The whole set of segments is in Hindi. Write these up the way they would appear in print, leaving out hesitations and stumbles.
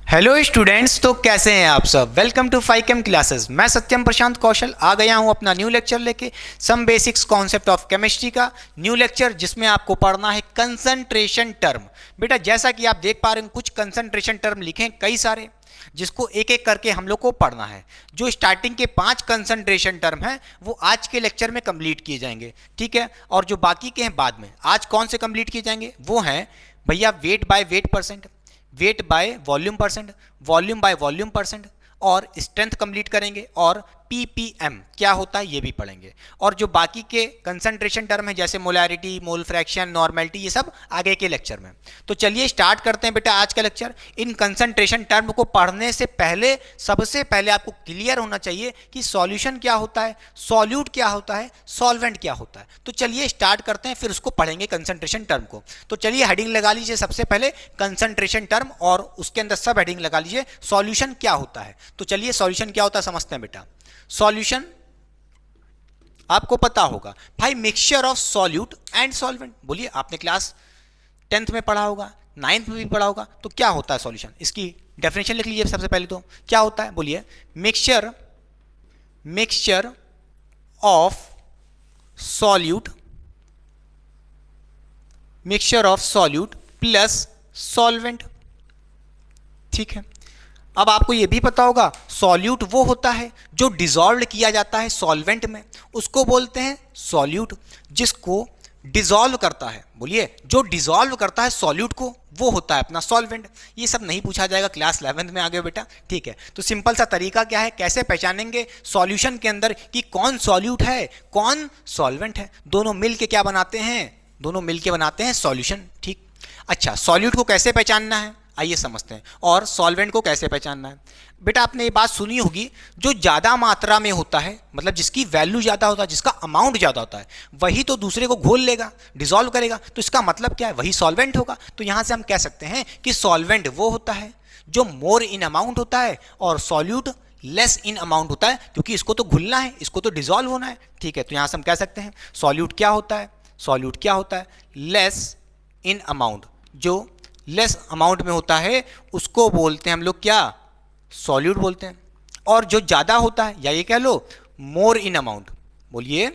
हेलो स्टूडेंट्स, तो कैसे हैं आप सब। Welcome to Phychem classes. मैं सत्यम प्रशांत कौशल आ गया हूं अपना न्यू लेक्चर लेके some basics concept of chemistry का न्यू लेक्चर, जिसमें आपको पढ़ना है कंसंट्रेशन टर्म। बेटा जैसा कि आप देख पा रहे हैं कुछ कंसंट्रेशन टर्म लिखे हैं कई सारे, जिसको एक एक करके हम लोग को पढ़ना है। जो स्टार्टिंग के 5 कंसंट्रेशन टर्म हैं वो आज के लेक्चर में कंप्लीट किए जाएंगे, ठीक है। और जो बाकी के हैं बाद में। आज कौन से कंप्लीट किए जाएंगे वो हैं भैया wait by wait percent, wait by volume percent, volume by volume percent, और स्ट्रेंथ कंप्लीट करेंगे, और पीपीएम क्या होता है ये भी पढ़ेंगे। और जो बाकी के कंसंट्रेशन टर्म है जैसे मोलैरिटी, मोल फ्रैक्शन, नॉर्मेलिटी, ये सब आगे के लेक्चर में। तो चलिए स्टार्ट करते हैं बेटा आज का लेक्चर। इन कंसंट्रेशन टर्म को पढ़ने से पहले सबसे पहले आपको क्लियर होना चाहिए कि सॉल्यूशन क्या होता है, सॉल्यूट क्या होता है, सॉल्वेंट क्या होता है। तो चलिए स्टार्ट करते हैं, फिर उसको पढ़ेंगे कंसंट्रेशन टर्म को। तो चलिए हेडिंग लगा लीजिए सबसे पहले कंसंट्रेशन टर्म, और उसके अंदर सब हेडिंग लगा लीजिए सॉल्यूशन क्या होता है। तो चलिए सॉल्यूशन क्या होता है समझते हैं बेटा। सॉल्यूशन आपको पता होगा भाई, mixture of solute and solvent. बोलिए, आपने क्लास 10th में पढ़ा होगा, 9th में भी पढ़ा होगा। तो क्या होता है सॉल्यूशन, इसकी डेफिनेशन लिख लीजिए सबसे पहले। तो क्या होता है बोलिए, mixture of solute, mixture of solute plus solvent, ठीक है। अब आपको यह भी पता होगा सॉल्यूट वो होता है जो डिसॉल्व किया जाता है सॉल्वेंट में, उसको बोलते हैं सॉल्यूट। जिसको डिसॉल्व करता है, बोलिए, जो डिसॉल्व करता है सॉल्यूट को, वो होता है अपना सॉल्वेंट। ये सब नहीं पूछा जाएगा क्लास 11th में आगे बेटा, ठीक है। तो सिंपल सा तरीका क्या है, कैसे पहचानेंगे सॉल्यूशन के अंदर कि कौन सॉल्यूट है कौन सॉल्वेंट है। दोनों मिलके क्या बनाते हैं, दोनों मिलके बनाते हैं सॉल्यूशन, ठीक। अच्छा, सॉल्यूट को कैसे पहचानना है आइए समझते हैं, और सॉल्वेंट को कैसे पहचानना है। बेटा आपने ये बात सुनी होगी, जो ज़्यादा मात्रा में होता है, मतलब जिसकी वैल्यू ज़्यादा होता है, जिसका अमाउंट ज़्यादा होता है, वही तो दूसरे को घोल लेगा, डिसॉल्व करेगा। तो इसका मतलब क्या है, वही सॉल्वेंट होगा। तो यहाँ से हम कह सकते हैं कि सॉल्वेंट वो होता है जो मोर इन अमाउंट होता है, और सॉल्यूट लेस इन अमाउंट होता है, क्योंकि इसको तो घुलना है, इसको तो डिसॉल्व होना है, ठीक है। तो यहाँ से हम कह सकते हैं सॉल्यूट क्या होता है, सॉल्यूट क्या होता है, लेस इन अमाउंट। जो लेस अमाउंट में होता है उसको बोलते हैं हम लोग क्या, सॉल्यूट बोलते हैं। और जो ज़्यादा होता है, या ये कह लो मोर इन अमाउंट, बोलिए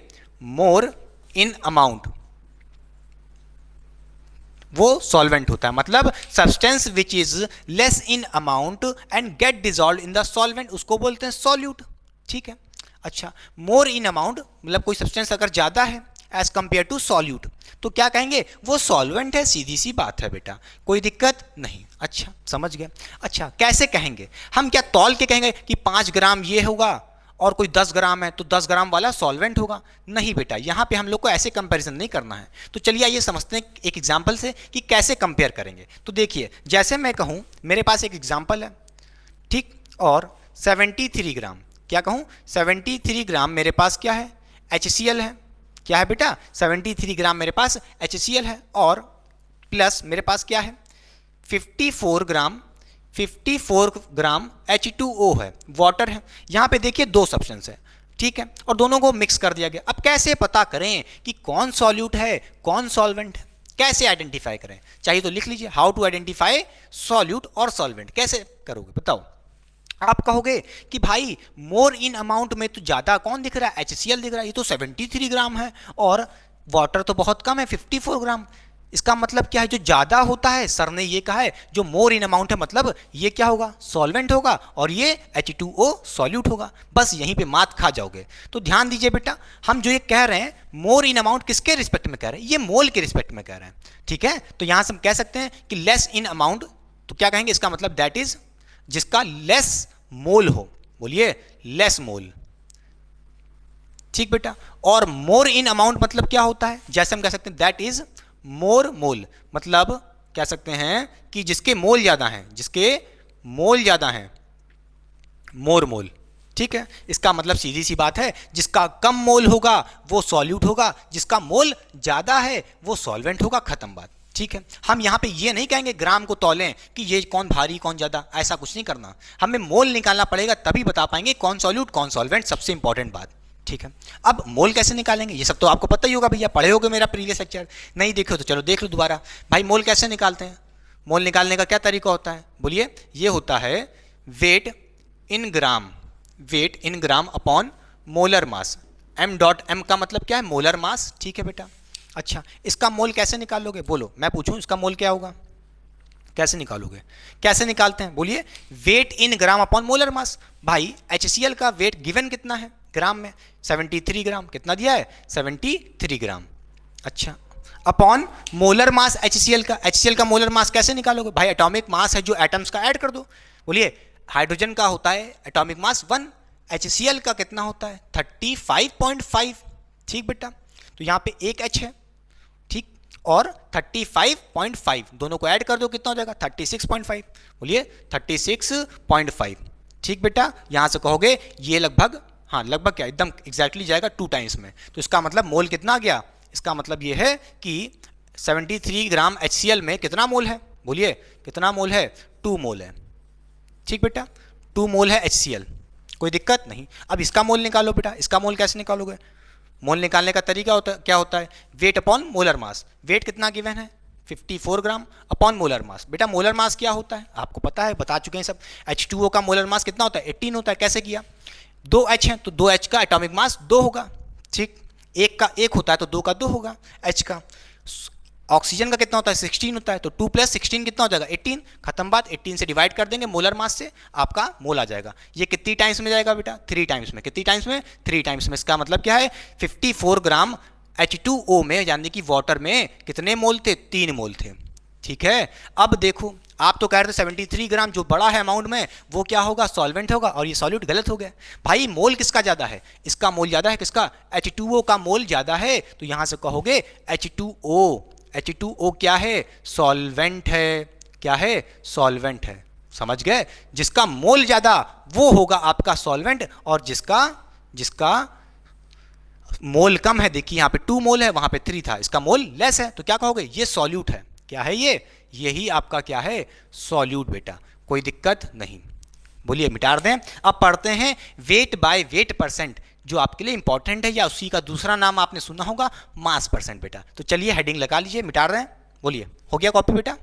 मोर इन अमाउंट, वो सॉल्वेंट होता है। मतलब substance which is less in amount and get dissolve in the solvent, उसको बोलते हैं सॉल्यूट, ठीक है। अच्छा, मोर इन अमाउंट मतलब कोई सब्सटेंस अगर ज़्यादा है एज कंपेयर टू सॉल्यूट, तो क्या कहेंगे, वो सॉल्वेंट है। सीधी सी बात है बेटा, कोई दिक्कत नहीं। अच्छा समझ गए। अच्छा कैसे कहेंगे, हम क्या तौल के कहेंगे कि 5 ग्राम ये होगा और कोई 10 ग्राम है तो 10 ग्राम वाला सॉल्वेंट होगा? नहीं बेटा, यहाँ पे हम लोग को ऐसे कंपैरिजन नहीं करना है। तो चलिए आइए समझते हैं एक एग्जाम्पल से कि कैसे कंपेयर करेंगे। तो देखिए, जैसे मैं कहूँ मेरे पास एक एग्जाम्पल है, ठीक, और 73 ग्राम, क्या कहूँ 73 ग्राम मेरे पास क्या है, HCl है। क्या है बेटा, 73 ग्राम मेरे पास HCl है, और प्लस मेरे पास क्या है 54 ग्राम H2O है, वाटर है। यहाँ पे देखिए 2 सब्सटेंस है, ठीक है, और दोनों को मिक्स कर दिया गया। अब कैसे पता करें कि कौन सॉल्यूट है कौन सॉल्वेंट है, कैसे आइडेंटिफाई करें? चाहिए तो लिख लीजिए, हाउ टू आइडेंटिफाई सॉल्यूट और सॉल्वेंट। कैसे करोगे बताओ? आप कहोगे कि भाई मोर इन अमाउंट में तो ज़्यादा कौन दिख रहा है, HCl दिख रहा है, ये तो 73 ग्राम है, और वाटर तो बहुत कम है 54 ग्राम। इसका मतलब क्या है, जो ज़्यादा होता है, सर ने ये कहा है जो मोर इन अमाउंट है, मतलब ये क्या होगा, सॉल्वेंट होगा, और ये H2O सॉल्यूट होगा। बस यहीं पे मात खा जाओगे। तो ध्यान दीजिए बेटा, हम जो ये कह रहे हैं मोर इन अमाउंट किसके रिस्पेक्ट में कह रहे हैं, ये मोल के रिस्पेक्ट में कह रहे हैं, ठीक है। तो यहाँ से हम कह सकते हैं कि लेस इन अमाउंट, तो क्या कहेंगे, इसका मतलब दैट इज जिसका लेस मोल हो, बोलिए लेस मोल, ठीक बेटा। और मोर इन अमाउंट मतलब क्या होता है, जैसे हम कह सकते हैं दैट इज मोर मोल, मतलब कह सकते हैं कि जिसके मोल ज्यादा हैं, जिसके मोल ज्यादा हैं, मोर मोल, ठीक है। इसका मतलब सीधी सी बात है, जिसका कम मोल होगा वो सॉल्यूट होगा, जिसका मोल ज्यादा है वो सॉल्वेंट होगा, खत्म बात, ठीक है। हम यहाँ पे ये नहीं कहेंगे ग्राम को तौलें कि ये कौन भारी कौन ज्यादा, ऐसा कुछ नहीं करना। हमें मोल निकालना पड़ेगा, तभी बता पाएंगे कौन सॉल्यूट कौन सॉल्वेंट, सबसे इंपॉर्टेंट बात, ठीक है। अब मोल कैसे निकालेंगे, ये सब तो आपको पता ही होगा भैया, पढ़े होगे मेरा प्रीवियस लेक्चर। नहीं देखे हो तो चलो देख लो दोबारा। भाई मोल कैसे निकालते हैं, मोल निकालने का क्या तरीका होता है बोलिए? ये होता है weight in gram, weight in gram upon molar mass. m dot m का मतलब क्या है? Molar mass. ठीक है बेटा। अच्छा, इसका मोल कैसे निकालोगे? बोलो, मैं पूछूं इसका मोल क्या होगा? कैसे निकालोगे? कैसे निकालते हैं बोलिए? Wait in gram upon molar मास। भाई HCl का वेट गिवन कितना है ग्राम में? 73 ग्राम। कितना दिया है? 73 ग्राम। अच्छा, अपॉन मोलर मास HCl का। HCl का मोलर मास कैसे निकालोगे? भाई एटॉमिक मास है जो एटम्स का ऐड कर दो। बोलिए, हाइड्रोजन का होता है एटॉमिक मास 1, HCl का कितना होता है? 35.5। ठीक बेटा, तो यहाँ पे एक H है, ठीक, और 35.5 दोनों को ऐड कर दो, कितना हो जाएगा? 36.5। बोलिए 36.5। ठीक बेटा, यहां से कहोगे ये लगभग, हाँ लगभग क्या, एकदम एग्जैक्टली जाएगा 2 टाइम्स में। तो इसका मतलब मोल कितना आ गया? इसका मतलब ये है कि 73 ग्राम HCl में कितना मोल है? बोलिए कितना मोल है? 2 मोल है। ठीक बेटा, 2 मोल है HCl, कोई दिक्कत नहीं। अब इसका मोल निकालो बेटा। इसका मोल कैसे निकालोगे? मोल निकालने का तरीका होता है, क्या होता है? Weight upon molar mass. Weight कितना गिवन है? 54 ग्राम अपॉन मोलर मास। बेटा मोलर मास क्या होता है आपको पता है, बता चुके हैं सब। H2O का मोलर मास कितना होता है? 18 होता है। कैसे किया? 2 H है तो 2 H का एटॉमिक मास 2 होगा। ठीक, एक का 1 होता है तो 2 का 2 होगा H का। ऑक्सीजन का कितना होता है? 16 होता है, तो 2 + 16 कितना हो जाएगा? 18। खत्म बात। 18 से डिवाइड कर देंगे मोलर मास से, आपका मोल आ जाएगा। ये कितनी टाइम्स में जाएगा बेटा? 3 टाइम्स में। कितनी टाइम्स में? 3 टाइम्स में। इसका मतलब क्या है? 54 ग्राम H2O में, यानी कि वाटर में कितने मोल थे? 3 मोल थे। ठीक है, अब देखो, आप तो कह रहे थे 73 ग्राम जो बड़ा है अमाउंट में, वो क्या होगा? सॉल्वेंट होगा, और ये सॉल्यूट गलत हो गया। भाई मोल किसका ज्यादा है? इसका मोल ज्यादा है। किसका? H2O का मोल ज्यादा है। तो यहां से कहोगे H2O। H2O क्या है? सॉल्वेंट है। क्या है? सॉल्वेंट है। समझ गए? जिसका मोल ज्यादा वो होगा आपका सॉल्वेंट, और जिसका मोल कम है, देखिए यहां पे 2 मोल है, वहां पे 3 था, इसका मोल लेस है, तो क्या कहोगे? ये सॉल्यूट है। क्या है ये? यही आपका क्या है? सॉल्यूट बेटा। कोई दिक्कत नहीं। बोलिए मिटा दें। अब पढ़ते हैं वेट बाय वेट परसेंट, जो आपके लिए इंपॉर्टेंट है, या उसी का दूसरा नाम आपने सुना होगा मास परसेंट बेटा। तो चलिए हेडिंग लगा लीजिए, मिटा रहे हैं। बोलिए, हो गया कॉपी बेटा?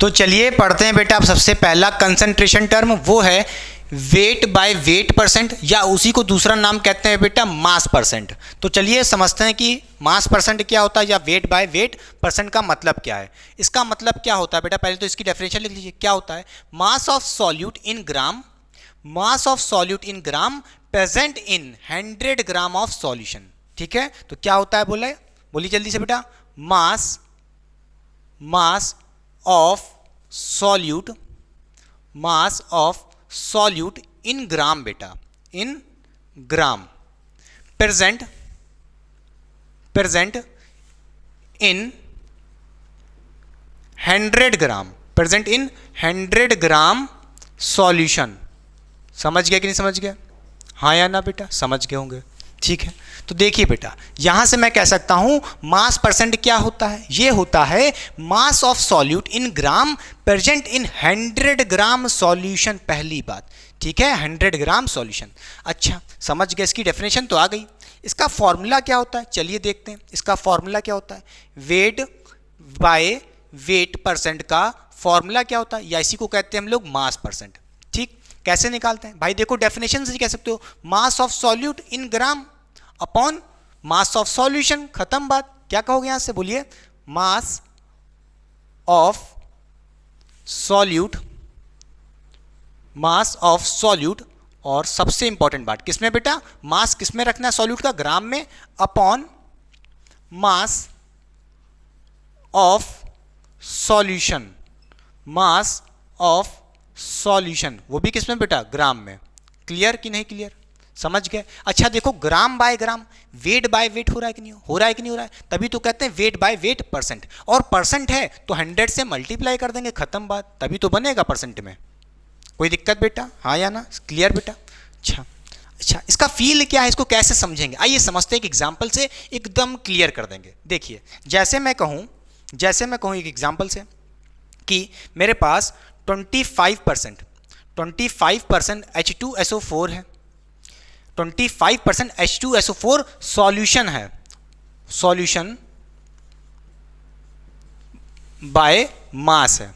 तो चलिए पढ़ते हैं बेटा। अब सबसे पहला कंसंट्रेशन टर्म वो है वेट बाय वेट परसेंट, या उसी को दूसरा नाम कहते हैं बेटा मास परसेंट। तो चलिए समझते हैं कि मास परसेंट क्या होता है, या वेट बाय वेट परसेंट का मतलब क्या है। इसका मतलब क्या होता है बेटा? पहले तो इसकी डेफिनेशन लिख लीजिए। क्या होता है? Mass of solute in gram, mass of solute in gram present in 100 gram of solution. ठीक है, तो क्या होता है बोले? बोलिए जल्दी से बेटा। Mass of solute, mass of solute in gram बेटा, in gram, present in 100 gram, present in 100 gram solution. समझ गया कि नहीं समझ गया? हाँ या ना बेटा? समझ गए होंगे। ठीक है, तो देखिए बेटा, यहां से मैं कह सकता हूं मास परसेंट क्या होता है? ये होता है mass of solute in gram present in 100 gram solution. पहली बात, ठीक है, 100 ग्राम सॉल्यूशन। अच्छा, समझ गए? इसकी डेफिनेशन तो आ गई। इसका फॉर्मूला क्या होता है? चलिए देखते हैं। इसका फॉर्मूला क्या होता है? वेट बाय वेट परसेंट का फॉर्मूला क्या होता है? या इसी को कहते हैं हम लोग मास परसेंट। ठीक, कैसे निकालते हैं भाई? देखो डेफिनेशन से कह सकते हो मास of solute in gram upon mass of solution. खत्म बात। क्या कहोगे यहां से? बोलिए mass of solute, mass of solute, और सबसे इंपॉर्टेंट बात किसमें बेटा? मास किसमें रखना है सॉल्यूट का? ग्राम में, upon mass of solution, mass of solution, वो भी किसमें बेटा? ग्राम में। क्लियर कि नहीं क्लियर? समझ गए? अच्छा देखो, ग्राम bye gram, wait by wait हो रहा है कि नहीं हो रहा है? कि नहीं हो रहा है? तभी तो कहते हैं वेट बाय वेट परसेंट। और परसेंट है तो 100 से मल्टीप्लाई कर देंगे, खत्म बात, तभी तो बनेगा परसेंट में। कोई दिक्कत बेटा? हाँ या ना? क्लियर बेटा? अच्छा, इसका फील क्या है, इसको कैसे समझेंगे? आइए समझते हैं एक एग्जाम्पल से, एकदम क्लियर कर देंगे। देखिए, जैसे मैं कहूँ एक एग्जाम्पल से कि मेरे पास 25% H2SO4 है, 25% H2SO4 सॉल्यूशन है, सॉल्यूशन बाय मास है,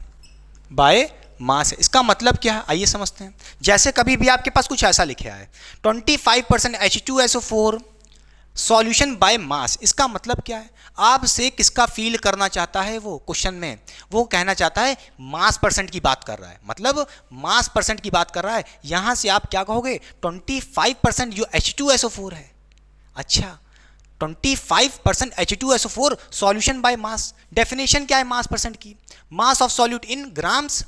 बाय मास है। इसका मतलब क्या है आइए समझते हैं। जैसे कभी भी आपके पास कुछ ऐसा लिखा है 25% H2SO4 सॉल्यूशन बाय मास, इसका मतलब क्या है? आपसे किसका फील करना चाहता है वो क्वेश्चन में? वो कहना चाहता है मास परसेंट की बात कर रहा है, मतलब मास परसेंट की बात कर रहा है। यहां से आप क्या कहोगे? 25% जो H2SO4 है। अच्छा, 25% H2SO4 solution by mass. Definition क्या है मास परसेंट की? मास of solute in grams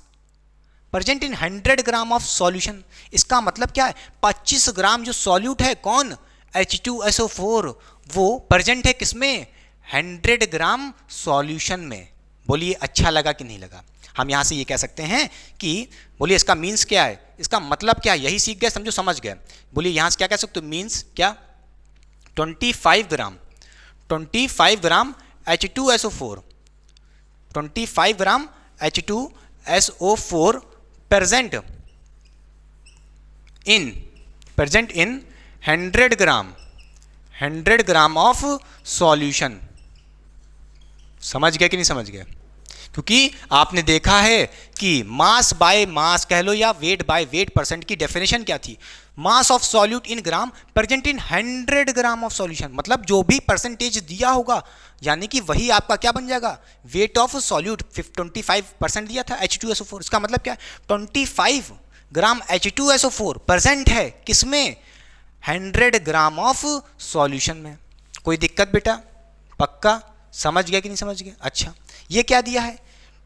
present in 100 gram of solution. इसका मतलब क्या है? 25 ग्राम जो सॉल्यूट है, कौन? H2SO4, वो प्रेजेंट है किसमें? 100 ग्राम सॉल्यूशन में। बोलिए अच्छा लगा कि नहीं लगा? हम यहां से ये कह सकते हैं कि, बोलिए इसका मीन्स क्या है, इसका मतलब क्या है? यही सीख गए, समझो, समझ गए। बोलिए यहां से क्या कह सकते हो? मीन्स क्या? 25 ग्राम H2SO4, 25 gram H2SO4 present in 100 gram of solution. समझ गए कि नहीं समझ गए? क्योंकि आपने देखा है कि मास बाय मास कह लो या वेट बाय वेट परसेंट की डेफिनेशन क्या थी? मास of solute in gram present in 100 gram of solution. मतलब जो भी परसेंटेज दिया होगा, यानी कि वही आपका क्या बन जाएगा? Weight of solute. 25% दिया था H2SO4, इसका मतलब क्या है? 25 ग्राम H2SO4 प्रेजेंट है किसमें? 100 ग्राम ऑफ सॉल्यूशन में। कोई दिक्कत बेटा? पक्का समझ गया कि नहीं समझ गया? अच्छा, ये क्या दिया है?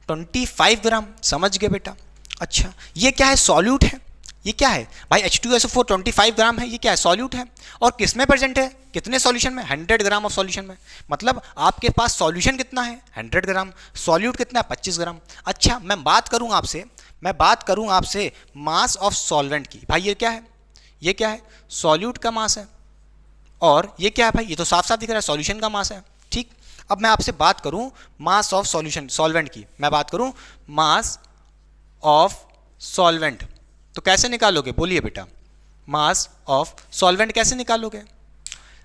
25 ग्राम। समझ गए बेटा? अच्छा, ये क्या है? सॉल्यूट है। ये क्या है भाई? H2SO4 25 ग्राम है, ये क्या है? सॉल्यूट है। और किसमें प्रेजेंट है? कितने सॉल्यूशन में? 100 ग्राम ऑफ सॉल्यूशन में। मतलब आपके पास सॉल्यूशन कितना है? 100 ग्राम। सॉल्यूट कितना है? 25 ग्राम। अच्छा, मैं बात करूं आपसे मास ऑफ सॉल्वेंट की। भाई ये क्या है? ये क्या है? सॉल्यूट का मास है। और ये क्या है भाई? ये तो साफ साफ दिख रहा है सॉल्यूशन का मास है। ठीक, अब मैं आपसे बात करूं मास ऑफ सॉल्यूशन सॉल्वेंट की। मैं बात करूं मास ऑफ सॉल्वेंट, तो कैसे निकालोगे? बोलिए बेटा, मास ऑफ सॉल्वेंट कैसे निकालोगे?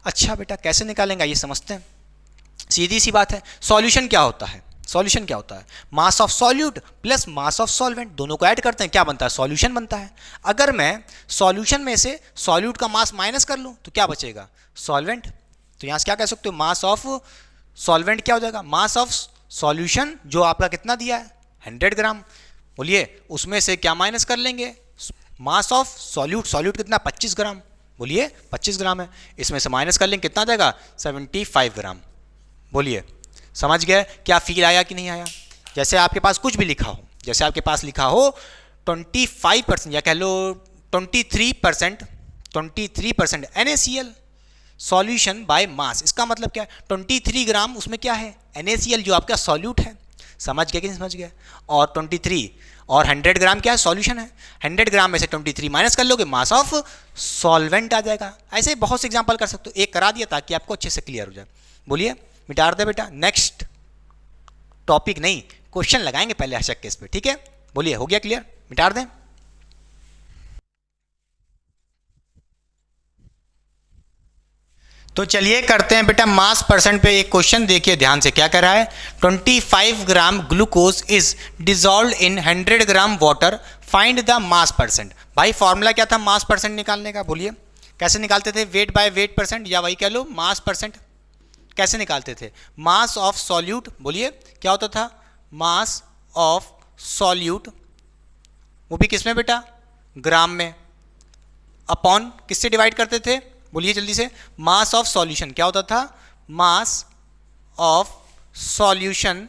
अच्छा बेटा, कैसे निकालेंगे ये समझते हैं। सीधी सी बात है, सॉल्यूशन क्या होता है? सॉल्यूशन क्या होता है? Mass of solute plus mass of solvent, दोनों को ऐड करते हैं, क्या बनता है? सॉल्यूशन बनता है। अगर मैं सॉल्यूशन में से सॉल्यूट का मास माइनस कर लूं तो क्या बचेगा? सॉल्वेंट। तो यहां से क्या कह सकते हो? मास ऑफ सॉल्वेंट क्या हो जाएगा? मास ऑफ सॉल्यूशन जो आपका कितना दिया है? 100 ग्राम। बोलिए उसमें से क्या माइनस कर लेंगे? मास ऑफ सॉल्यूट। सॉल्यूट कितना? 25 ग्राम। बोलिए 25 ग्राम है, इसमें से माइनस कर लेंगे, कितना जाएगा? 75 ग्राम। बोलिए समझ गए? क्या फील आया कि नहीं आया? जैसे आपके पास कुछ भी लिखा हो, जैसे आपके पास लिखा हो 25% या कह लो 23% NaCl सॉल्यूशन बाय मास। इसका मतलब क्या है? 23 ग्राम उसमें क्या है? NaCl जो आपका सॉल्यूट है। समझ गए कि नहीं समझ गए? और 23 और 100 ग्राम क्या है? सॉल्यूशन है। 100 ग्राम में से 23 माइनस कर लोगे, मास ऑफ सॉल्वेंट आ जाएगा। ऐसे बहुत से एग्जांपल कर सकते हो, एक करा दिया ताकि आपको अच्छे से क्लियर हो जाए। बोलिए मिटा दे बेटा। नेक्स्ट टॉपिक नहीं, क्वेश्चन लगाएंगे पहले अशक केस पे, ठीक है? बोलिए हो गया क्लियर? मिटा दें। तो चलिए करते हैं बेटा मास परसेंट पे एक क्वेश्चन। देखिए ध्यान से क्या कर रहा है। 25 gram glucose is dissolve in 100 gram water, find the mass percent. भाई फॉर्मूला क्या था मास परसेंट निकालने का? बोलिए कैसे निकालते थे? वेट बाय वेट परसेंट, या वही कह लो मास परसेंट। कैसे निकालते थे? मास ऑफ सॉल्यूट। बोलिए क्या होता था? मास ऑफ सॉल्यूट, वो भी किसमें बेटा? ग्राम में। अपॉन किससे डिवाइड करते थे? बोलिए जल्दी से। मास ऑफ सॉल्यूशन क्या होता था? मास of solution,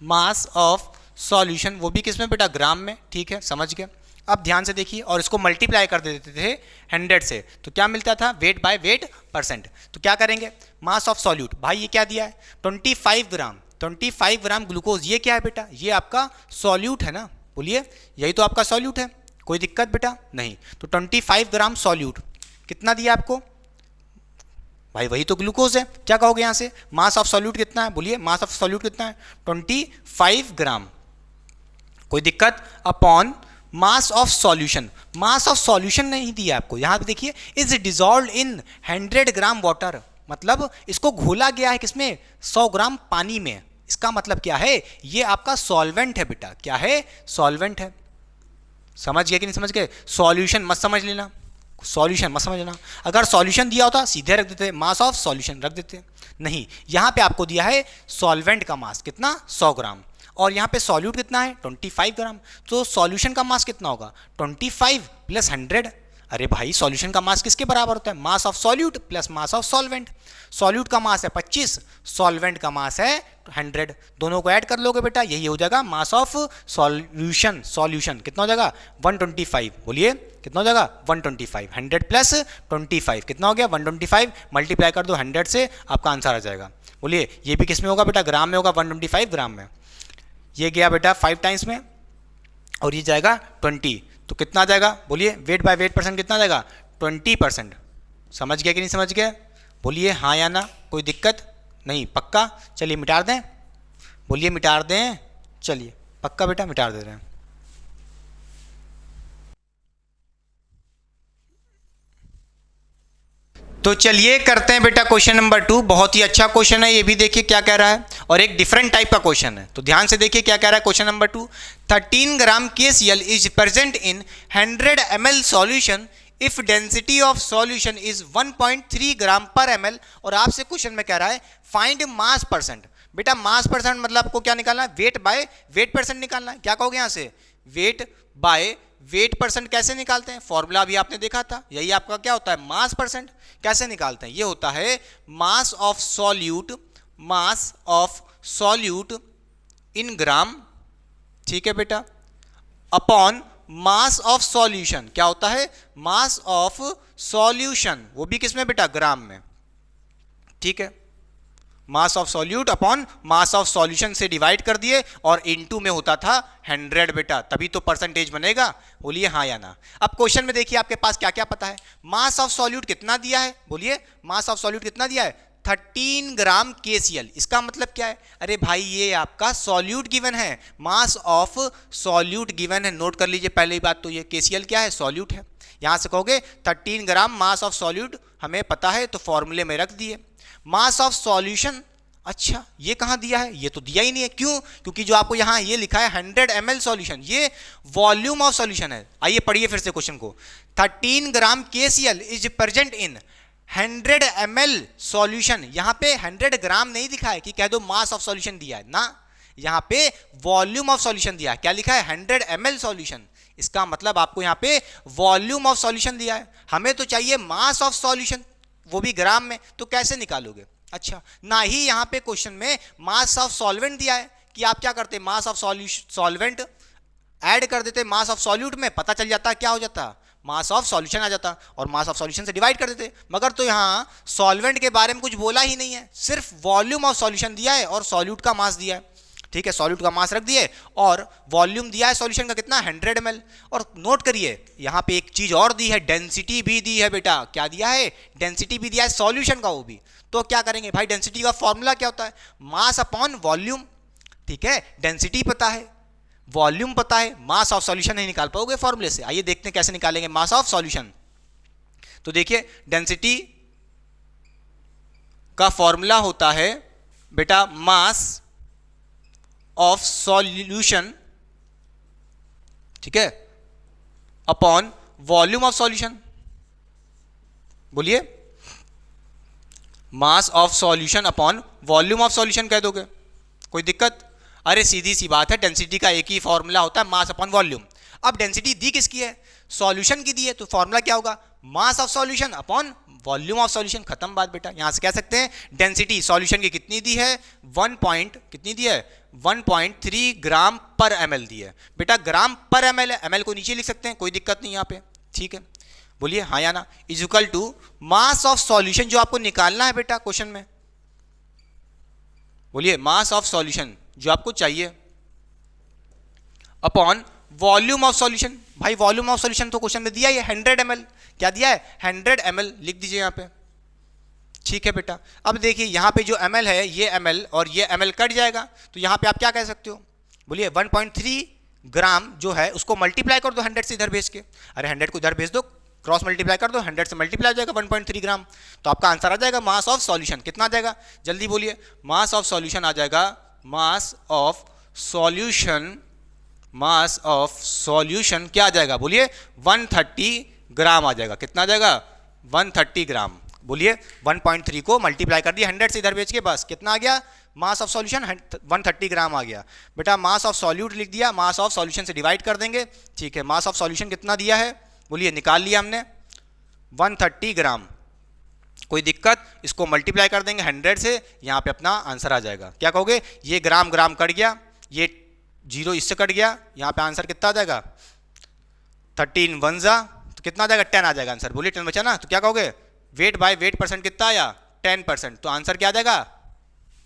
mass of solution वो भी किसमें बेटा? ग्राम में। ठीक है, समझ गए। अब ध्यान से देखिए, और इसको मल्टीप्लाई कर देते थे 100 से, तो क्या मिलता था? Wait by wait percent. तो क्या करेंगे? मास ऑफ सॉल्यूट, भाई ये क्या दिया है? 25 ग्राम ग्लूकोज। ये क्या है बेटा? ये आपका सॉल्यूट है ना। बोलिए यही तो आपका सॉल्यूट है। कोई दिक्कत बेटा? नहीं। तो 25 ग्राम सॉल्यूट कितना दिया आपको? भाई वही तो ग्लूकोज है। क्या कहोगे यहां से? मास ऑफ सॉल्यूट कितना है? बोलिए मास ऑफ सॉल्यूट कितना है? 25 ग्राम। कोई दिक्कत? Upon mass of solution. Mass of solution नहीं दिया आपको, यहां पे देखिए is dissolve in 100 gram water, मतलब इसको घोला गया है किसमें? 100 ग्राम पानी में। इसका मतलब क्या है, ये आपका सॉल्वेंट है बेटा। क्या है, सॉल्वेंट है। समझ गए कि नहीं समझ गए? सॉल्यूशन मत समझ लेना, सॉल्यूशन मत समझना। अगर सॉल्यूशन दिया होता सीधे रख देते, मास ऑफ सॉल्यूशन रख देते। नहीं, यहाँ पे आपको दिया है सॉल्वेंट का मास कितना, 100 ग्राम, और यहाँ पे सॉल्यूट कितना है, 25 ग्राम। तो सॉल्यूशन का मास कितना होगा, 25 प्लस 100। अरे भाई, सॉल्यूशन का मास किसके बराबर होता है, mass of solute plus mass of solvent. Solute का मास है 25, सॉल्वेंट का मास है 100। दोनों को ऐड कर लोगे बेटा, यही हो जाएगा मास ऑफ सॉल्यूशन। सॉल्यूशन कितना हो जाएगा, 125। बोलिए कितना हो जाएगा, 125। 100 प्लस 25 कितना हो गया, 125। मल्टीप्लाई कर दो 100 से, आपका आंसर आ जाएगा। बोलिए ये भी किस में होगा बेटा, ग्राम में होगा, 125 ग्राम में। ये गया बेटा 5 टाइम्स में, और ये जाएगा 20, तो कितना आ जाएगा, बोलिए वेट बाय वेट परसेंट कितना आ जाएगा, 20%। समझ गया कि नहीं समझ गया? बोलिए हाँ या ना, कोई दिक्कत नहीं, पक्का? चलिए मिटा दें, बोलिए मिटा दें, चलिए पक्का बेटा मिटा दे रहे हैं। तो चलिए करते हैं बेटा क्वेश्चन नंबर 2। बहुत ही अच्छा क्वेश्चन है ये भी, देखिए क्या कह रहा है, और एक डिफरेंट टाइप का क्वेश्चन है। तो ध्यान से देखिए क्या कह रहा है question number 2। 13 gram KCl is present in 100 ml solution if density of solution is 1.3 ग्राम पर ml। और आपसे क्वेश्चन में कह रहा है फाइंड मास परसेंट। बेटा मास परसेंट मतलब आपको क्या निकालना है, वेट बाय वेट परसेंट निकालना है। क्या कहोगे यहाँ से, वेट बाय वेट परसेंट कैसे निकालते हैं, फॉर्मूला अभी आपने देखा था, यही आपका क्या होता है, मास परसेंट। कैसे निकालते हैं, ये होता है mass of solute, mass of solute in gram, ठीक है बेटा, अपॉन मास ऑफ सॉल्यूशन। क्या होता है, मास ऑफ सॉल्यूशन, वो भी किसमें बेटा, ग्राम में, ठीक है। Mass of solute upon mass of solution से डिवाइड कर दिए, और इनटू में होता था 100 बेटा, तभी तो परसेंटेज बनेगा। बोलिए हाँ या ना। अब क्वेश्चन में देखिए आपके पास क्या क्या पता है। मास ऑफ सॉल्यूट कितना दिया है, बोलिए मास ऑफ सॉल्यूट कितना दिया है, 13 ग्राम KCl। इसका मतलब क्या है, अरे भाई ये आपका सॉल्यूट गिवन है, मास ऑफ सॉल्यूट गिवन है। नोट कर लीजिए पहली बात तो, ये KCl क्या है, सॉल्यूट है। यहां से कहोगे 13 ग्राम मास ऑफ सॉल्यूट हमें पता है, तो फॉर्मूले में रख दिए। मास ऑफ सॉल्यूशन, अच्छा ये कहां दिया है, ये तो दिया ही नहीं है। क्यों, क्योंकि जो आपको यहां ये लिखा है 100 ml सॉल्यूशन, ये वॉल्यूम ऑफ सॉल्यूशन है। आइए पढ़िए फिर से क्वेश्चन को। 13 ग्राम KCl is present in 100 ml solution. यहां पे 100 ग्राम नहीं दिखा है कि कह दो मास ऑफ सॉल्यूशन दिया है ना, यहां पे वॉल्यूम ऑफ सॉल्यूशन दिया है। क्या लिखा है, 100 ml सॉल्यूशन। इसका मतलब आपको यहां पे वॉल्यूम ऑफ सॉल्यूशन दिया है, हमें तो चाहिए मास ऑफ सॉल्यूशन, वो भी ग्राम में। तो कैसे निकालोगे, अच्छा ना ही यहां पे क्वेश्चन में मास ऑफ सॉल्वेंट दिया है कि आप क्या करते, मास ऑफ सॉल्वेंट ऐड कर देते मास ऑफ सॉल्यूट में, पता चल जाता क्या हो जाता, मास ऑफ सॉल्यूशन आ जाता, और मास ऑफ सॉल्यूशन से डिवाइड कर देते। मगर तो यहां सॉल्वेंट के बारे में कुछ बोला ही नहीं है, सिर्फ वॉल्यूम ऑफ सॉल्यूशन दिया है और सॉल्यूट का मास दिया है, ठीक है। सॉल्यूट का मास रख दिए और वॉल्यूम दिया है सॉल्यूशन का कितना, 100 ml। और नोट करिए यहां पे एक चीज और दी है, डेंसिटी भी दी है बेटा। क्या दिया है, डेंसिटी भी दिया है सॉल्यूशन का, वो भी। तो क्या करेंगे भाई, डेंसिटी का फॉर्मूला क्या होता है, मास अपॉन वॉल्यूम, ठीक है। डेंसिटी पता है, वॉल्यूम पता है, मास ऑफ सॉल्यूशन नहीं निकाल पाओगे फॉर्मूले से। आइए देखते हैं कैसे निकालेंगे मास ऑफ सॉल्यूशन। तो देखिए डेंसिटी का फॉर्मूला होता है बेटा मास ऑफ सॉल्यूशन, ठीक है, अपॉन वॉल्यूम ऑफ सॉल्यूशन। बोलिए mass of solution upon volume of solution कह दोगे, कोई दिक्कत? अरे सीधी सी बात है, डेंसिटी का एक ही फॉर्मूला होता है, मास अपॉन वॉल्यूम। अब डेंसिटी दी किसकी है, सॉल्यूशन की दी है, तो फॉर्मूला क्या होगा, मास of solution upon volume of solution. खत्म बात बेटा। यहां से कह सकते हैं डेंसिटी सॉल्यूशन की कितनी दी है, 1.3 ग्राम पर ml दी है बेटा। ग्राम पर ml है, ml को नीचे लिख सकते हैं, कोई दिक्कत नहीं यहां पे, ठीक है। बोलिए हाँ या ना। Is equal to mass of solution जो आपको निकालना है बेटा क्वेश्चन में, बोलिए मास ऑफ सॉल्यूशन जो आपको चाहिए अपॉन वॉल्यूम ऑफ सॉल्यूशन। भाई वॉल्यूम ऑफ सॉल्यूशन तो क्वेश्चन में दिया है 100 ml। क्या दिया है, 100 ml लिख दीजिए यहां पे, ठीक है बेटा। अब देखिए यहां पे जो ml है, ये ml और ये ml कट जाएगा, तो यहां पे आप क्या कह सकते हो, बोलिए 1.3 ग्राम जो है उसको मल्टीप्लाई कर दो 100 से इधर भेज के। अरे 100 को इधर भेज दो, क्रॉस मल्टीप्लाई कर दो, 100 से मल्टीप्लाई हो जाएगा 1.3 ग्राम, तो आपका आंसर आ जाएगा मास ऑफ सॉल्यूशन। कितना आ जाएगा, जल्दी बोलिए, मास ऑफ सॉल्यूशन आ जाएगा मास of solution, mass of solution क्या आ जाएगा बोलिए 130 ग्राम आ जाएगा। कितना आ जाएगा 130 ग्राम। बोलिए 1.3 को मल्टीप्लाई कर दिया 100 से इधर भेज के, बस कितना आ गया मास ऑफ सॉल्यूशन 130 ग्राम आ गया। बेटा मास ऑफ सॉल्यूट लिख दिया, मास ऑफ सॉल्यूशन से डिवाइड कर देंगे। ठीक है, मास ऑफ सॉल्यूशन कितना दिया है बोलिए निकाल लिया हमने 130 ग्राम। कोई दिक्कत, इसको मल्टीप्लाई कर देंगे 100 से, यहाँ पे अपना आंसर आ जाएगा। क्या कहोगे, ये ग्राम ग्राम कट गया, ये 0 इससे कट गया, यहाँ पे आंसर कितना आ जाएगा 13 1 जा, तो कितना आ जाएगा 10 आ जाएगा आंसर। बोलिए 10 बचा ना, तो क्या कहोगे वेट बाय वेट परसेंट कितना आया 10%, तो आंसर क्या आ जाएगा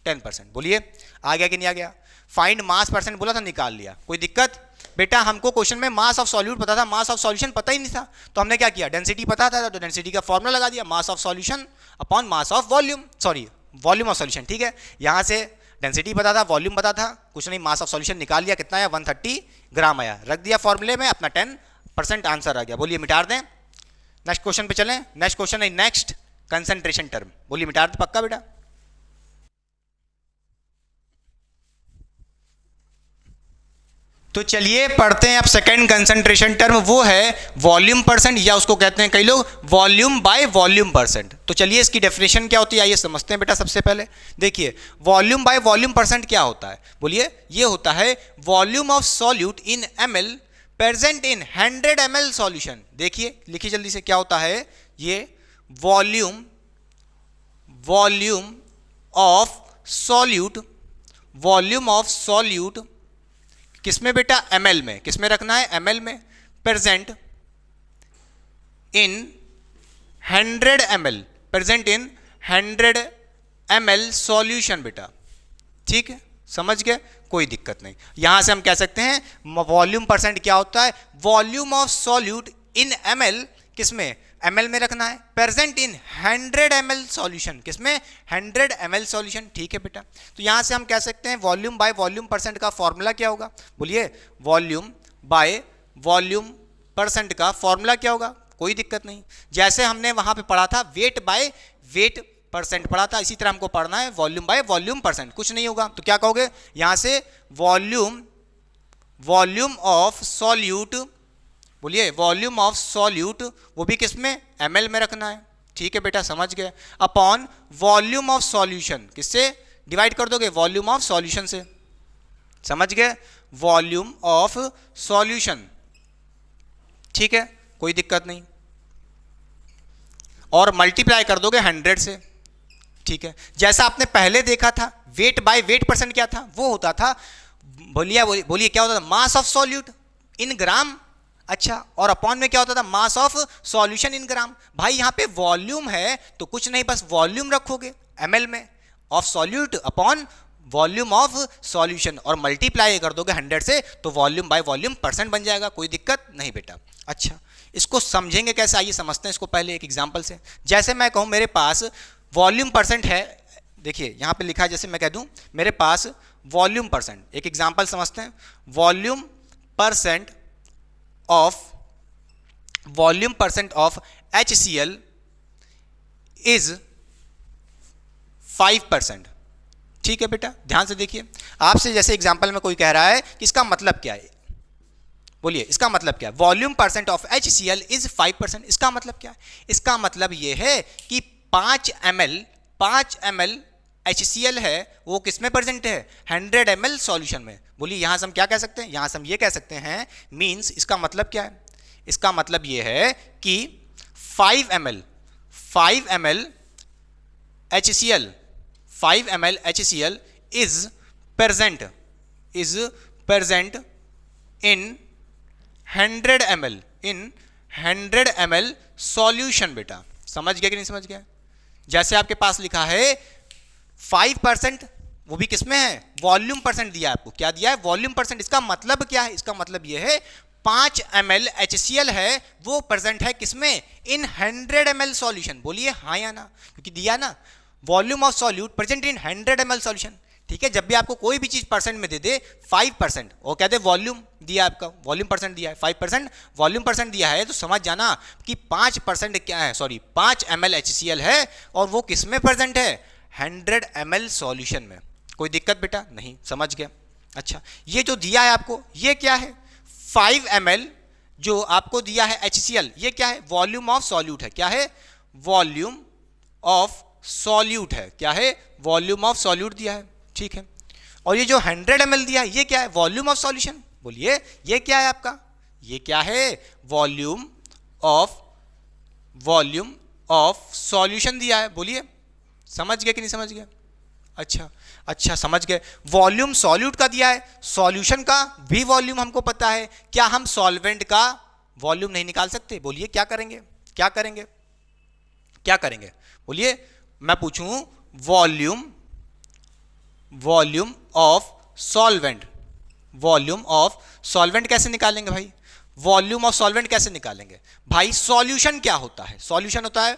10%। बोलिए आ गया कि नहीं आ गया। फाइंड मास परसेंट बोला था, निकाल लिया। कोई दिक्कत, बेटा हमको क्वेश्चन में मास ऑफ सॉल्यूट पता था, मास ऑफ सॉल्यूशन पता ही नहीं था, तो हमने क्या किया डेंसिटी पता था तो डेंसिटी का फॉर्मूला लगा दिया, मास of solution upon mass of volume, sorry volume of solution. ठीक है, यहाँ से डेंसिटी पता था, वॉल्यूम पता था, कुछ नहीं, मास ऑफ सॉल्यूशन निकाल लिया, कितना आया 130 ग्राम आया, रख दिया फॉर्मूले में, अपना 10% आंसर आ गया। बोलिए मिटार दें, नेक्स्ट क्वेश्चन पे चलें। नेक्स्ट क्वेश्चन है नेक्स्ट कंसंट्रेशन टर्म। बोलिए मिटार दे पक्का बेटा। तो चलिए पढ़ते हैं अब सेकंड कंसंट्रेशन टर्म, वो है वॉल्यूम परसेंट, या उसको कहते हैं कई लोग वॉल्यूम बाय वॉल्यूम परसेंट। तो चलिए इसकी डेफिनेशन क्या होती है आइए समझते हैं बेटा। सबसे पहले देखिए वॉल्यूम बाय वॉल्यूम परसेंट क्या होता है, बोलिए ये होता है volume of solute in ml present in 100 ml solution. देखिए लिखिए जल्दी से, क्या होता है ये volume, volume of solute, volume of solute किसमें बेटा ml में, किसमें रखना है ml में, present in 100 ml, present in 100 ml solution बेटा। ठीक है, समझ गए, कोई दिक्कत नहीं। यहां से हम कह सकते हैं वॉल्यूम परसेंट क्या होता है, volume of solute in ml, किसमें ml में रखना है, प्रेजेंट इन 100 ml सॉल्यूशन, किसमें 100 ml सॉल्यूशन। ठीक है बेटा, तो यहां से हम कह सकते हैं वॉल्यूम बाय वॉल्यूम परसेंट का फॉर्मूला क्या होगा, बोलिए वॉल्यूम बाय वॉल्यूम परसेंट का फॉर्मूला क्या होगा, कोई दिक्कत नहीं। जैसे हमने वहां पे पढ़ा था वेट बाय वेट परसेंट पढ़ा था, इसी तरह हमको पढ़ना है वॉल्यूम बाय वॉल्यूम परसेंट, कुछ नहीं होगा। तो क्या कहोगे यहां से वॉल्यूम, वॉल्यूम ऑफ सॉल्यूट, बोलिए वॉल्यूम ऑफ सॉल्यूट, वो भी किसमें ml में रखना है। ठीक है बेटा, समझ गए, अपॉन वॉल्यूम ऑफ सॉल्यूशन, किससे डिवाइड कर दोगे, वॉल्यूम ऑफ सॉल्यूशन से, समझ गए, वॉल्यूम ऑफ सॉल्यूशन। ठीक है, कोई दिक्कत नहीं, और मल्टीप्लाई कर दोगे 100 से। ठीक है, जैसा आपने पहले देखा था वेट बाय वेट परसेंट क्या था, वो होता था, बोलिए क्या होता था, मास ऑफ सॉल्यूट इन ग्राम। अच्छा, और अपॉन में क्या होता था, मास ऑफ सॉल्यूशन इन ग्राम। भाई यहाँ पे वॉल्यूम है तो कुछ नहीं, बस वॉल्यूम रखोगे ml में of solute upon volume of solution, और मल्टीप्लाई कर दोगे 100 से, तो वॉल्यूम बाय वॉल्यूम परसेंट बन जाएगा, कोई दिक्कत नहीं बेटा। अच्छा, इसको समझेंगे कैसे, आइए समझते हैं इसको पहले एक एग्जाम्पल से। जैसे मैं कहूँ मेरे पास वॉल्यूम परसेंट है, देखिए यहाँ पे लिखा है, जैसे मैं कह दूँ मेरे पास वॉल्यूम परसेंट, एक एग्जाम्पल समझते हैं, volume percent of HCl is 5%। ठीक है बेटा, ध्यान से देखिए, आपसे जैसे एग्जांपल में कोई कह रहा है कि इसका मतलब क्या है, बोलिए इसका मतलब क्या है, volume percent of HCl is 5%, इसका मतलब क्या है, इसका मतलब ये है कि 5 ml HCl है, वो किस में प्रेजेंट है, 100 ml सॉल्यूशन में। बोलिए यहां से हम क्या कह सकते हैं, यहां से हम ये कह सकते हैं, मींस इसका मतलब क्या है, इसका मतलब ये है कि 5 ml HCl is present in 100 ml solution बेटा। समझ गया कि नहीं समझ गया, जैसे आपके पास लिखा है 5%, वो भी किसमें है, वॉल्यूम परसेंट दिया है आपको, क्या दिया है, वॉल्यूम परसेंट। इसका मतलब क्या है, इसका मतलब ये है 5 ml HCl है, वो प्रेजेंट है किसमें, इन 100 ml सॉल्यूशन। बोलिए हाँ या ना, क्योंकि दिया ना volume of solute present in 100 ml solution. ठीक है, जब भी आपको कोई भी चीज परसेंट में दे दे 5%, वो कहते हैं वॉल्यूम दिया, आपका वॉल्यूम परसेंट दिया है, 5% वॉल्यूम परसेंट दिया है, तो समझ जाना कि 5% क्या है, सॉरी 5 ml HCl है, और वो किस में प्रेजेंट है, 100 ml सॉल्यूशन में। कोई दिक्कत बेटा नहीं, समझ गया। अच्छा, ये जो दिया है आपको, ये क्या है, 5 ml जो आपको दिया है HCl, ये क्या है, वॉल्यूम ऑफ सॉल्यूट है। क्या है, वॉल्यूम ऑफ सॉल्यूट है। क्या है, वॉल्यूम ऑफ सॉल्यूट दिया है, ठीक है। और ये जो 100 ml दिया है, ये क्या है, वॉल्यूम ऑफ सॉल्यूशन। बोलिए ये क्या है आपका, ये क्या है, वॉल्यूम ऑफ सॉल्यूशन दिया है। बोलिए समझ गए कि नहीं समझ गए। अच्छा समझ गए। वॉल्यूम सॉल्यूट का दिया है, सॉल्यूशन का भी वॉल्यूम हमको पता है। क्या हम सॉल्वेंट का वॉल्यूम नहीं निकाल सकते? बोलिए क्या करेंगे, क्या करेंगे, क्या करेंगे? बोलिए, मैं पूछूं, volume of solvent, volume of solvent कैसे निकालेंगे भाई? वॉल्यूम ऑफ सॉल्वेंट कैसे निकालेंगे भाई? सॉल्यूशन क्या होता है? सॉल्यूशन होता है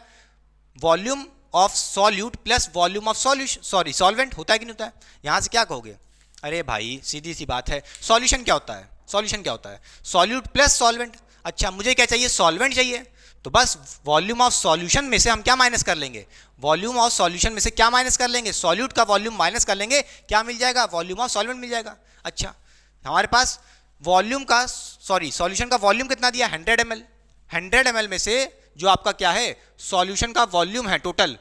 volume of solute plus volume of solution, sorry solvent, होता है कि नहीं होता है? यहां से क्या कहोगे? अरे भाई सीधी सी बात है, सॉल्यूशन क्या होता है, सॉल्यूशन क्या होता है? Solute plus solvent. अच्छा, मुझे क्या चाहिए, सॉल्वेंट चाहिए, तो बस वॉल्यूम ऑफ सॉल्यूशन में से हम क्या माइनस कर लेंगे? वॉल्यूम ऑफ सॉल्यूशन में से क्या माइनस कर लेंगे? सॉल्यूट का वॉल्यूम माइनस कर लेंगे, क्या मिल जाएगा? वॉल्यूम ऑफ सॉल्वेंट मिल जाएगा। अच्छा, हमारे पास वॉल्यूम का, सॉरी सॉल्यूशन का वॉल्यूम कितना दिया? 100 ml। 100 ml में से जो आपका क्या है, सॉल्यूशन का वॉल्यूम है टोटल,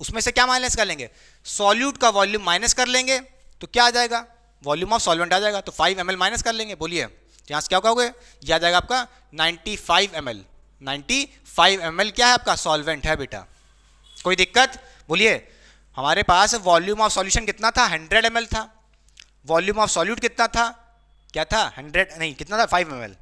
उसमें से क्या माइनस कर लेंगे? सॉल्यूट का वॉल्यूम माइनस कर लेंगे, तो क्या आ जाएगा? वॉल्यूम ऑफ सॉल्वेंट आ जाएगा। तो 5 ml माइनस कर लेंगे। बोलिए यहाँ से क्या कहोगे? यह आ जाएगा आपका 95 ml। 95 ml क्या है आपका? सॉल्वेंट है बेटा। कोई दिक्कत? बोलिए, हमारे पास वॉल्यूम ऑफ सॉल्यूशन कितना था? 100 ml था। वॉल्यूम ऑफ सॉल्यूट कितना था? क्या था? 100 नहीं, कितना था? 5 ml।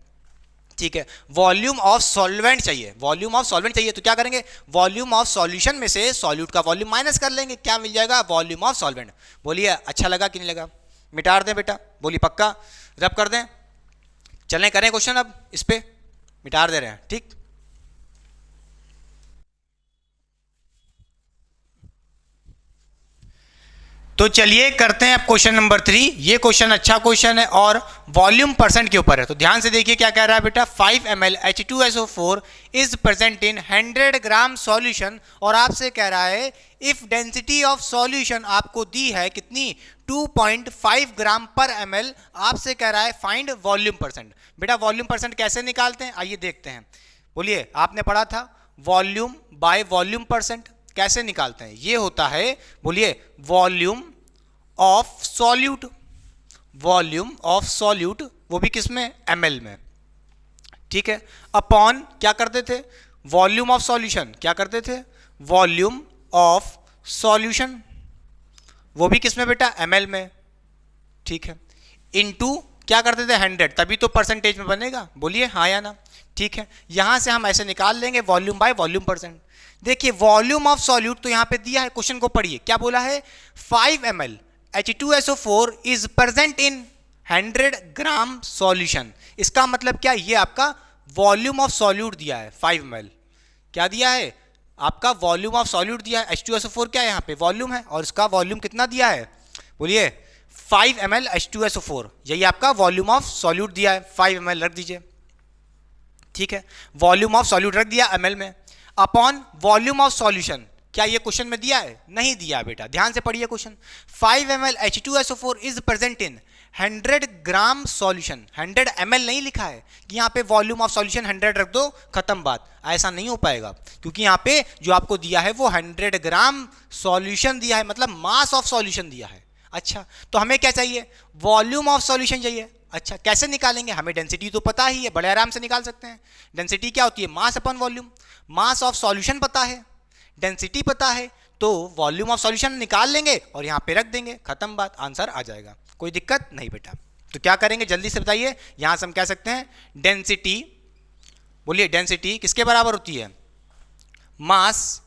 ठीक है, वॉल्यूम ऑफ सॉल्वेंट चाहिए, वॉल्यूम ऑफ सॉल्वेंट चाहिए, तो क्या करेंगे? वॉल्यूम ऑफ सॉल्यूशन में से सॉल्यूट का वॉल्यूम माइनस कर लेंगे, क्या मिल जाएगा? Volume of solvent. बोलिए अच्छा लगा कि नहीं लगा? मिटा दें बेटा? बोलिए पक्का? रब कर दें? चलें करें क्वेश्चन अब इस पे, मिटा दे रहे हैं, ठीक। तो चलिए करते हैं अब क्वेश्चन नंबर 3। ये क्वेश्चन अच्छा क्वेश्चन है और वॉल्यूम परसेंट के ऊपर है। तो ध्यान से देखिए क्या कह रहा है बेटा, 5 ml H2SO4 is present in 100 gram solution, और आपसे कह रहा है इफ डेंसिटी ऑफ सॉल्यूशन आपको दी है कितनी? 2.5 ग्राम पर ml। आपसे कह रहा है फाइंड वॉल्यूम परसेंट। बेटा वॉल्यूम परसेंट कैसे निकालते हैं, आइए देखते हैं। बोलिए, आपने पढ़ा था वॉल्यूम बाय वॉल्यूम परसेंट, कैसे निकालते हैं? ये होता है, बोलिए, volume of solute, volume of solute, वो भी किस में? ml में, ठीक है, अपॉन क्या करते थे? वॉल्यूम ऑफ सॉल्यूशन, क्या करते थे? वॉल्यूम ऑफ सॉल्यूशन, वो भी किस में बेटा? ml में, ठीक है, इनटू क्या करते थे? 100, तभी तो परसेंटेज में बनेगा। बोलिए हाँ या ना? ठीक है, यहां से हम ऐसे निकाल लेंगे वॉल्यूम बाय वॉल्यूम परसेंट। देखिए वॉल्यूम ऑफ सॉल्यूट तो यहां पे दिया है, क्वेश्चन को पढ़िए क्या बोला है? 5 ml H2SO4 is present in 100 gram solution. इसका मतलब क्या? ये आपका वॉल्यूम ऑफ सॉल्यूट दिया है 5 ml। क्या दिया है? आपका वॉल्यूम ऑफ सॉल्यूट दिया है। H2SO4 क्या है यहाँ पे? वॉल्यूम है, और इसका वॉल्यूम कितना दिया है? बोलिए 5 ml H2SO4, यही आपका वॉल्यूम ऑफ सॉल्यूट दिया है। 5 ml रख दीजिए, ठीक है, वॉल्यूम ऑफ सॉल्यूट रख दिया ml में, अपॉन वॉल्यूम ऑफ सॉल्यूशन। क्या ये क्वेश्चन में दिया है? नहीं दिया बेटा, ध्यान से पढ़िए question. 5 ml H2SO4 is present in 100 gram solution. 100 ml नहीं लिखा है कि यहाँ पे वॉल्यूम ऑफ सॉल्यूशन 100 रख दो, खत्म बात। ऐसा नहीं हो पाएगा, क्योंकि यहाँ पे जो आपको दिया है वो 100 ग्राम सॉल्यूशन दिया है, मतलब मास ऑफ सॉल्यूशन दिया है। अच्छा, तो हमें क्या चाहिए? वॉल्यूम ऑफ सॉल्यूशन चाहिए। अच्छा, कैसे निकालेंगे? हमें डेंसिटी तो पता ही है, बड़े आराम से निकाल सकते हैं। डेंसिटी क्या होती है? Mass upon volume. Mass of solution पता है, डेंसिटी पता है, तो वॉल्यूम ऑफ सॉल्यूशन निकाल लेंगे और यहाँ पे रख देंगे, खत्म बात, आंसर आ जाएगा। कोई दिक्कत नहीं बेटा। तो क्या करेंगे जल्दी से बताइए। यहाँ से हम कह सकते हैं डेंसिटी, बोलिए डेंसिटी किसके बराबर होती है? मास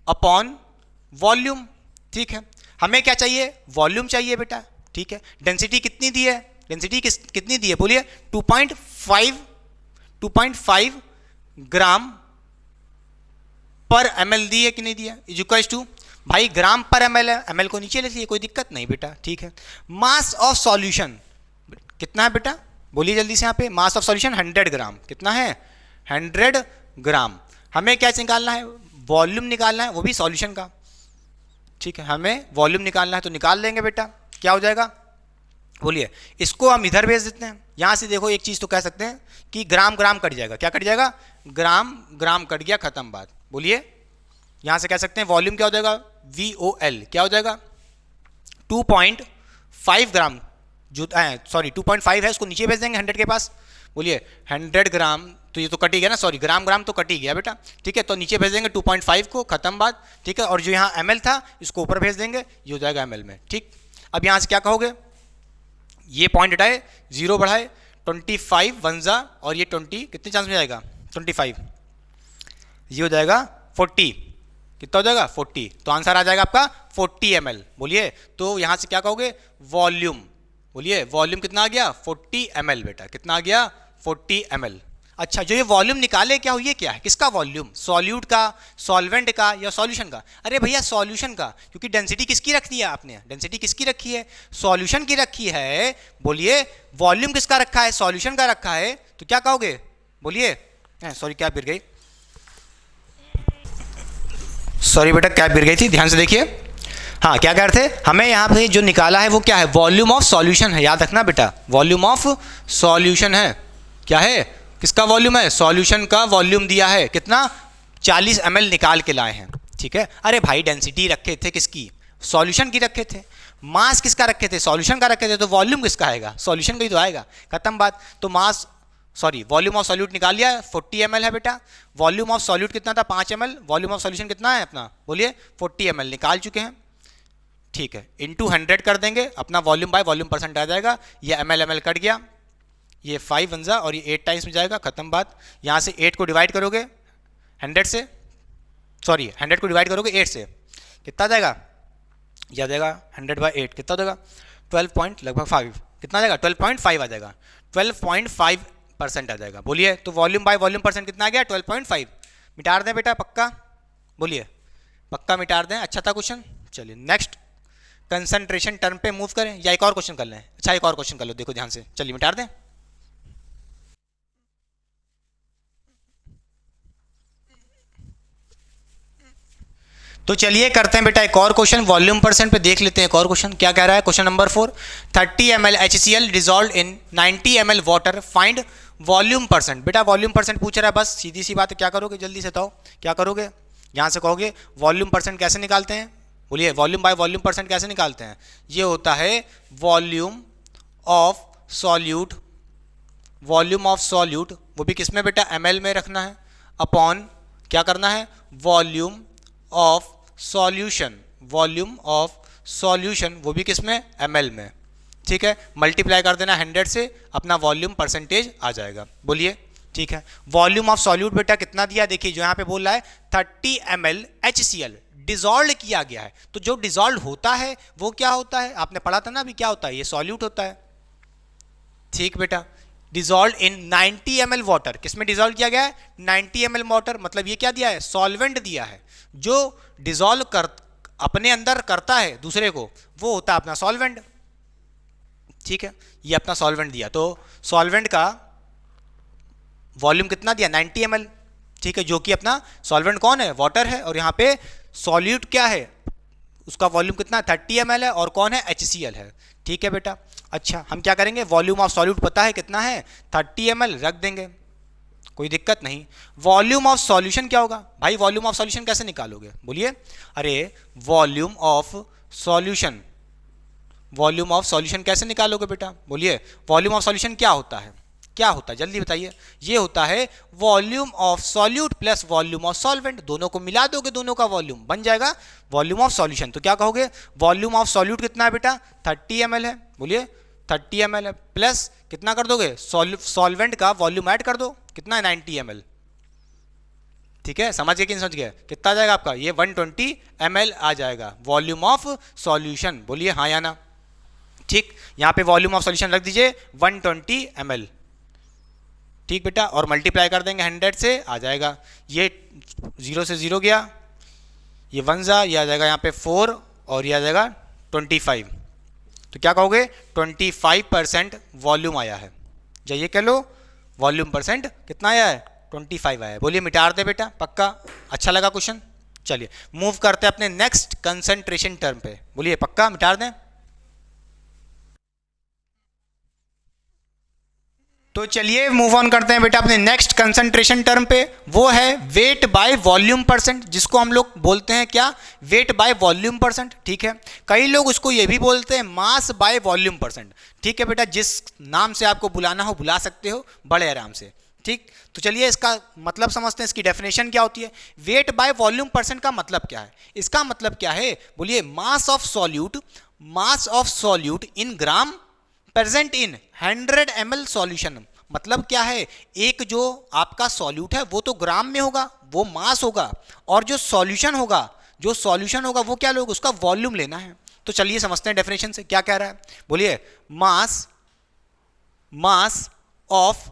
अपॉन वॉल्यूम, ठीक है। हमें क्या चाहिए? वॉल्यूम चाहिए बेटा, ठीक है। डेंसिटी कितनी दी है? डेंसिटी कितनी दी है? बोलिए 2.5 ग्राम पर ml दी है कि नहीं दिया? इज इक्वल टू, भाई ग्राम पर ml है, ml को नीचे ले लीजिए, कोई दिक्कत नहीं बेटा, ठीक है। मास ऑफ सॉल्यूशन कितना है बेटा? बोलिए जल्दी से। यहाँ पे मास ऑफ सॉल्यूशन 100 ग्राम, कितना है? 100 ग्राम। हमें क्या निकालना है? वॉल्यूम निकालना है, वो भी सॉल्यूशन का, ठीक है, हमें वॉल्यूम निकालना है तो निकाल लेंगे बेटा, क्या हो जाएगा बोलिए। इसको हम इधर भेज देते हैं, यहाँ से देखो एक चीज़ तो कह सकते हैं कि ग्राम ग्राम कट जाएगा, क्या कट जाएगा, ग्राम ग्राम कट गया, खत्म बात, बोलिए। यहाँ से कह सकते हैं वॉल्यूम क्या हो जाएगा, VOL क्या हो जाएगा 2.5 ग्राम, जो सॉरी 2.5 है उसको नीचे भेज देंगे 100 के पास, बोलिए 100 ग्राम, तो ये तो कट ही गया ना, सॉरी ग्राम ग्राम तो कट ही गया बेटा, ठीक है, तो नीचे भेज देंगे 2.5 को, खत्म बात, ठीक है। और जो यहाँ ml था इसको ऊपर भेज देंगे, ये हो जाएगा ml में, ठीक। अब यहाँ से क्या कहोगे, ये पॉइंट हटाए, 0 बढ़ाए, 25 वंजा और ये 20 कितने चांस में जाएगा 25, ये हो जाएगा 40, कितना हो जाएगा 40, तो आंसर आ जाएगा आपका 40 ml, बोलिए। तो यहाँ से क्या कहोगे वॉल्यूम, बोलिए वॉल्यूम कितना आ गया 40 ml बेटा, कितना आ गया 40 ml। अच्छा, जो ये वॉल्यूम निकाले क्या हो, ये क्या है, किसका वॉल्यूम, सॉल्यूट का, सॉल्वेंट का या सॉल्यूशन का, अरे भैया सॉल्यूशन का, क्योंकि डेंसिटी किसकी रखी है आपने, डेंसिटी किसकी रखी है, सॉल्यूशन की रखी है, बोलिए। वॉल्यूम किसका रखा है, सॉल्यूशन का रखा है, तो क्या कहोगे बोलिए, सॉरी कैप गिर गई, सॉरी बेटा कैप गिर गई थी, ध्यान से देखिए। हाँ क्या कह रहे थे, हमें यहाँ पे जो निकाला है वो क्या है, वॉल्यूम ऑफ सॉल्यूशन है, याद रखना बेटा, वॉल्यूम ऑफ सॉल्यूशन है, क्या है, किसका वॉल्यूम है, सॉल्यूशन का वॉल्यूम दिया है, कितना 40 ml निकाल के लाए हैं, ठीक है। अरे भाई डेंसिटी रखे थे किसकी, सॉल्यूशन की रखे थे, मास किसका रखे थे, सॉल्यूशन का रखे थे, तो वॉल्यूम किसका आएगा, सॉल्यूशन का ही तो आएगा, खत्म बात। तो mass sorry volume of solute निकाल लिया, 40 ml है बेटा, वॉल्यूम ऑफ सॉल्यूट कितना था 5 ml, वॉल्यूम ऑफ सॉल्यूशन कितना है अपना, बोलिए 40 ml निकाल चुके हैं, ठीक है, इंटू 100 कर देंगे, अपना वॉल्यूम बाय वॉल्यूम परसेंट आ जाएगा, ये ml कट गया, ये 5 वंजा और ये 8 टाइम्स में जाएगा, खत्म बात। यहाँ से 8 को डिवाइड करोगे 100 से, सॉरी 100 को डिवाइड करोगे 8 से, कितना आ जाएगा, यह आ जाएगा 100/8 कितना हो जाएगा 12 पॉइंट लगभग 5, कितना आ जाएगा 12.5 आ जाएगा, 12.5% आ जाएगा, बोलिए। तो वॉल्यूम बाय वॉल्यूम परसेंट कितना आ गया 12.5, मिटार दें बेटा पक्का, बोलिए पक्का मिटार दें, अच्छा था क्वेश्चन। चलिए नेक्स्ट कंसंट्रेशन टर्म पे मूव करें या एक और क्वेश्चन कर लें, अच्छा एक और क्वेश्चन कर लो, देखो ध्यान से, चलिए मिटार दें। तो चलिए करते हैं बेटा एक और क्वेश्चन, वॉल्यूम परसेंट पे देख लेते हैं एक और क्वेश्चन, क्या कह रहा है question number 4, 30 ml HCl dissolve in 90 ml water, find volume percent. बेटा वॉल्यूम परसेंट पूछ रहा है, बस सीधी सी बात है, क्या करोगे जल्दी से बताओ, क्या करोगे, यहाँ से कहोगे वॉल्यूम परसेंट कैसे निकालते हैं, बोलिए वॉल्यूम बाय वॉल्यूम परसेंट कैसे निकालते हैं, ये होता है volume of solute, volume of solute वो भी किस में बेटा ml में रखना है, अपॉन क्या करना है volume of solution, volume of solution वो भी किस में ml में, ठीक है, मल्टीप्लाई कर देना 100 से, अपना वॉल्यूम परसेंटेज आ जाएगा, बोलिए ठीक है। वॉल्यूम ऑफ सॉल्यूट बेटा कितना दिया, देखिए जो यहाँ पे बोल रहा है 30 ml HCl डिजॉल्व किया गया है, तो जो डिजॉल्व होता है वो क्या होता है, आपने पढ़ा था ना अभी, क्या होता है, ये सॉल्यूट होता है, ठीक बेटा। डिजॉल्व इन 90 ml वाटर, किसमें डिजॉल्व किया गया है 90 ml वाटर, मतलब ये क्या दिया है सॉल्वेंट दिया है, जो डिजॉल्व कर अपने अंदर करता है दूसरे को वो होता है अपना सॉल्वेंट, ठीक है, ये अपना सॉल्वेंट दिया, तो सॉल्वेंट का वॉल्यूम कितना दिया 90 ml, ठीक है, जो कि अपना सॉल्वेंट कौन है वाटर है, और यहाँ पे सॉल्यूट क्या है उसका वॉल्यूम कितना 30 ml है, और कौन है HCl है, ठीक है बेटा। अच्छा हम क्या करेंगे, वॉल्यूम ऑफ सॉल्यूट पता है कितना है 30 ml रख देंगे, कोई दिक्कत नहीं। वॉल्यूम ऑफ सॉल्यूशन क्या होगा भाई, वॉल्यूम ऑफ सॉल्यूशन कैसे निकालोगे, बोलिए, अरे volume of solution, volume of solution कैसे निकालोगे बेटा, बोलिए वॉल्यूम ऑफ सॉल्यूशन क्या होता है, क्या होता है जल्दी बताइए, ये होता है volume of solute plus volume of solvent, दोनों को मिला दोगे, दोनों का वॉल्यूम बन जाएगा वॉल्यूम ऑफ सॉल्यूशन। तो क्या कहोगे वॉल्यूम ऑफ सॉल्यूट कितना है बेटा 30 ml है, बोलिए 30 ml है, प्लस कितना कर दोगे सॉल्वेंट का वॉल्यूम ऐड कर दो, कितना है 90 ml, ठीक है, समझ गए कि नहीं समझ गए, कितना आ जाएगा आपका ये 120 ml आ जाएगा वॉल्यूम ऑफ सॉल्यूशन, बोलिए हाँ या ना, ठीक। यहाँ पे वॉल्यूम ऑफ सॉल्यूशन रख दीजिए 120 ml, ठीक बेटा, और मल्टीप्लाई कर देंगे 100 से, आ जाएगा ये 0 से 0 गया, ये 1 जा, ये आ जाएगा यहाँ पे 4 और ये आ जाएगा 25, तो क्या कहोगे 25% वॉल्यूम आया है, जाइए कह लो वॉल्यूम परसेंट कितना आया है 25 आया है, बोलिए मिटार दे बेटा पक्का, अच्छा लगा क्वेश्चन, चलिए मूव करते हैं अपने नेक्स्ट कंसंट्रेशन टर्म पे, बोलिए पक्का मिटा दें। तो चलिए मूव ऑन करते हैं बेटा अपने नेक्स्ट कंसंट्रेशन टर्म पे, वो है वेट बाय वॉल्यूम परसेंट, जिसको हम लोग बोलते हैं क्या, वेट बाय वॉल्यूम परसेंट। ठीक है, कई लोग उसको ये भी बोलते हैं मास बाय वॉल्यूम परसेंट। ठीक है बेटा, जिस नाम से आपको बुलाना हो बुला सकते हो बड़े आराम से। ठीक, तो चलिए इसका मतलब समझते हैं, इसकी डेफिनेशन क्या होती है। वेट बाय वॉल्यूम परसेंट का मतलब क्या है, इसका मतलब क्या है, बोलिए mass of solute in gram present in 100 ml solution. मतलब क्या है, एक जो आपका सॉल्यूट है वो तो ग्राम में होगा, वो मास होगा, और जो सॉल्यूशन होगा वो क्या लोग उसका वॉल्यूम लेना है। तो चलिए समझते हैं डेफिनेशन से क्या कह रहा है, बोलिए मास ऑफ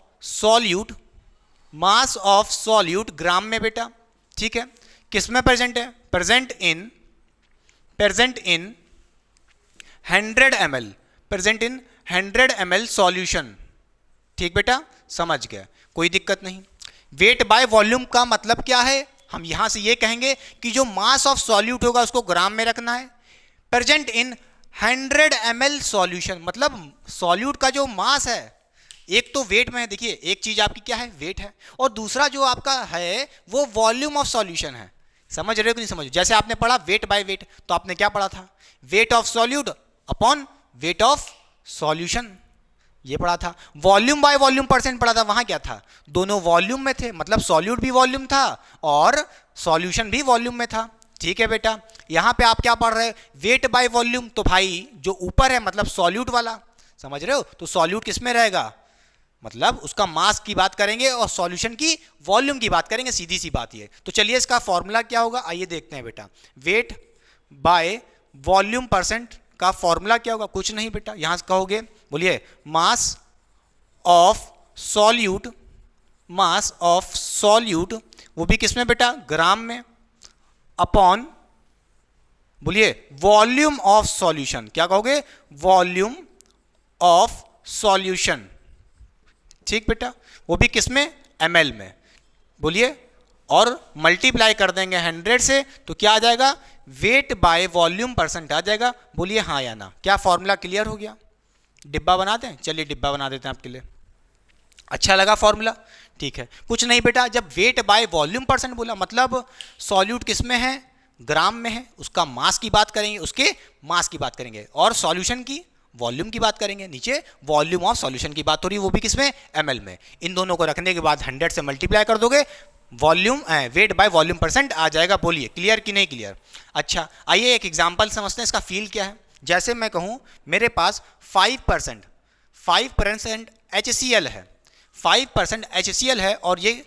सॉल्यूट ग्राम में बेटा। ठीक है, किस में प्रेजेंट है, present in 100 ml, present in 100 ml solution. ठीक बेटा, समझ गया, कोई दिक्कत नहीं। वेट बाय वॉल्यूम का मतलब क्या है, हम यहां से ये कहेंगे कि जो मास ऑफ सॉल्यूट होगा उसको ग्राम में रखना है। प्रेजेंट इन 100 ml सॉल्यूशन, मतलब सॉल्यूट का जो मास है, एक तो वेट में है, देखिए एक चीज आपकी क्या है, वेट है, और दूसरा जो आपका है वो वॉल्यूम ऑफ सॉल्यूशन है। समझ रहे हो कि नहीं समझ रहे? जैसे आपने पढ़ा वेट बाय वेट, तो आपने क्या पढ़ा था, weight of solute upon weight of solution, ये पढ़ा था। वॉल्यूम बाय वॉल्यूम परसेंट पढ़ा था, वहां क्या था, दोनों वॉल्यूम में थे, मतलब सॉल्यूट भी वॉल्यूम था और सॉल्यूशन भी वॉल्यूम में था। ठीक है बेटा, यहां पे आप क्या पढ़ रहे हैं, वेट बाय वॉल्यूम, तो भाई जो ऊपर है मतलब सॉल्यूट वाला, समझ रहे हो, तो सॉल्यूट किस में रहेगा, मतलब उसका मास की बात करेंगे और सॉल्यूशन की वॉल्यूम की बात करेंगे, सीधी सी बात ये। तो चलिए इसका फॉर्मूला क्या होगा, आइए देखते हैं बेटा। वेट बाय वॉल्यूम परसेंट का फॉर्मूला क्या होगा, कुछ नहीं बेटा, यहां से कहोगे, बोलिए मास ऑफ सॉल्यूट, वो भी किसमें बेटा, ग्राम में, अपॉन, बोलिए वॉल्यूम ऑफ सॉल्यूशन, क्या कहोगे, वॉल्यूम ऑफ सॉल्यूशन। ठीक बेटा, वो भी किसमें, ml में, बोलिए, और मल्टीप्लाई कर देंगे 100 से, तो क्या आ जाएगा, वेट बाय वॉल्यूम परसेंट आ जाएगा। बोलिए हाँ या ना, क्या फॉर्मूला क्लियर हो गया, डिब्बा बना दें, चलिए डिब्बा बना देते हैं आपके लिए। अच्छा लगा फॉर्मूला, ठीक है, कुछ नहीं बेटा, जब वेट बाय वॉल्यूम परसेंट बोला मतलब सॉल्यूट किस में है, ग्राम में है, उसका मास की बात करेंगे, उसके मास की बात करेंगे, और सॉल्यूशन की वॉल्यूम की बात करेंगे, नीचे वॉल्यूम ऑफ सॉल्यूशन की बात हो रही है, वो भी किसमें, ml में। इन दोनों को रखने के बाद 100 से मल्टीप्लाई कर दोगे, volume weight by volume percent आ जाएगा। बोलिए क्लियर कि नहीं क्लियर। अच्छा आइए एक एग्जांपल समझते हैं, इसका फील क्या है। जैसे मैं कहूँ मेरे पास 5% HCl है, 5% HCl है, और ये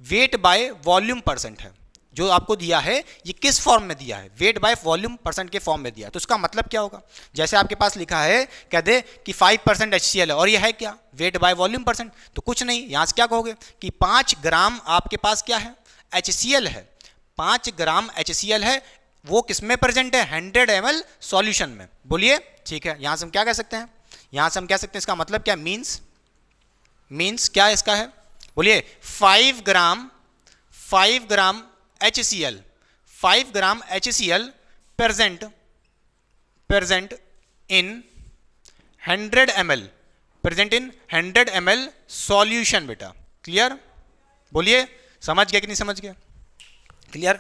वेट बाय वॉल्यूम परसेंट है, जो आपको दिया है ये किस फॉर्म में दिया है, वेट बाय वॉल्यूम परसेंट के फॉर्म में दिया है। तो इसका मतलब क्या होगा, जैसे आपके पास लिखा है, कह दे कि 5% HCl है, और ये है क्या, वेट बाय वॉल्यूम परसेंट, तो कुछ नहीं, यहाँ से क्या कहोगे कि 5 ग्राम आपके पास क्या है, HCl है, 5 ग्राम HCl है, वो किस में प्रेजेंट है, 100 ml सॉल्यूशन में। बोलिए ठीक है, यहाँ से हम क्या कह सकते हैं, यहाँ से हम कह सकते हैं इसका मतलब क्या, मीन्स क्या इसका है, बोलिए 5 ग्राम HCl, 5 gram HCl present in 100 ml, present in 100 ml solution. बेटा क्लियर, बोलिए समझ गया कि नहीं समझ गया, क्लियर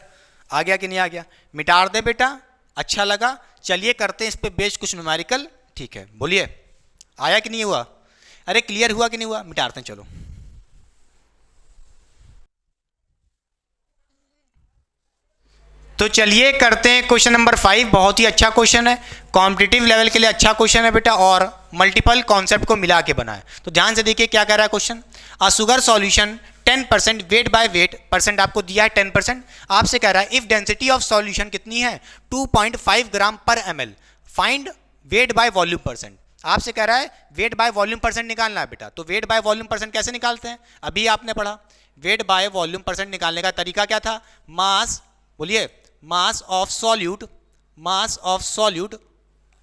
आ गया कि नहीं आ गया, मिटा दे बेटा, अच्छा लगा। चलिए करते हैं इस पे बेस्ड कुछ न्यूमेरिकल, ठीक है, बोलिए आया कि नहीं हुआ, अरे क्लियर हुआ कि नहीं हुआ, मिटाते हैं चलो। तो चलिए करते हैं क्वेश्चन नंबर 5, बहुत ही अच्छा क्वेश्चन है, कॉम्पिटिटिव लेवल के लिए अच्छा क्वेश्चन है बेटा, और मल्टीपल कॉन्सेप्ट को मिला के बना है। तो ध्यान से देखिए क्या कह रहा है question, a sugar solution 10% weight by wait percent आपको दिया है 10%, आपसे कह रहा है इफ डेंसिटी ऑफ सॉल्यूशन कितनी है 2.5 ग्राम पर ml, find wait by volume percent. आपसे कह रहा है वेट बाय वॉल्यूम परसेंट निकालना है बेटा। तो वेट बाय वॉल्यूम परसेंट कैसे निकालते हैं, अभी आपने पढ़ा, वेट बाय वॉल्यूम परसेंट निकालने का तरीका क्या था, मास, बोलिए mass of solute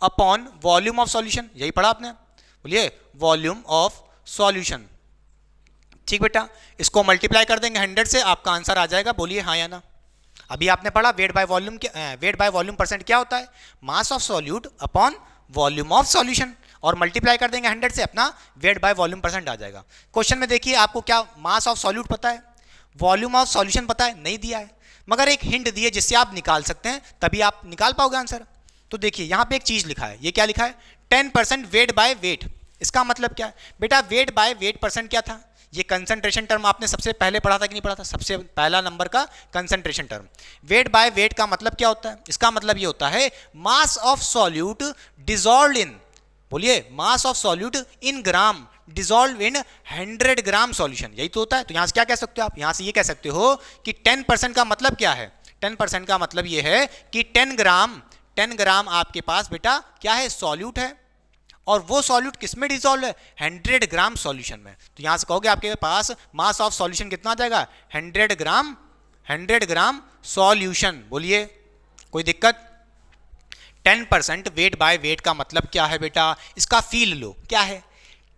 upon volume of solution, यही पढ़ा आपने, बोलिए वॉल्यूम ऑफ सॉल्यूशन। ठीक बेटा, इसको मल्टीप्लाई कर देंगे 100 से, आपका आंसर आ जाएगा, बोलिए हाँ या ना। अभी आपने पढ़ा wait by volume, weight by volume percent क्या होता है, mass of solute upon volume of solution, और मल्टीप्लाई कर देंगे 100 से, अपना वेट बाय वॉल्यूम परसेंट आ जाएगा। क्वेश्चन में देखिए आपको क्या मास ऑफ सॉल्यूट पता है, वॉल्यूम ऑफ सॉल्यूशन पता है, नहीं दिया है, मगर एक हिंट दिए जिससे आप निकाल सकते हैं, तभी आप निकाल पाओगे आंसर। तो देखिए यहाँ पे एक चीज लिखा है, ये क्या लिखा है, 10% वेट बाय वेट। इसका मतलब क्या है बेटा, वेट बाय वेट परसेंट क्या था, ये कंसंट्रेशन टर्म आपने सबसे पहले पढ़ा था कि नहीं पढ़ा था, सबसे पहला नंबर का concentration term. Wait by wait का मतलब क्या होता है, इसका मतलब ये होता है mass of solute dissolved in, बोलिए mass of solute in gram dissolve in 100 gram solution, यही तो होता है। तो यहां से क्या कह सकते हो आप, यहां से ये कह सकते हो कि 10% का मतलब क्या है, 10% का मतलब ये है कि 10 ग्राम आपके पास बेटा क्या है, सॉल्यूट है, और वो सॉल्यूट किस में डिसॉल्व है, 100 ग्राम सॉल्यूशन में। तो यहां से कहोगे आपके पास मास ऑफ सॉल्यूशन कितना आ जाएगा, 100 ग्राम सॉल्यूशन। बोलिए कोई दिक्कत। 10% वेट बाय वेट का मतलब क्या है बेटा, इसका फील लो क्या है,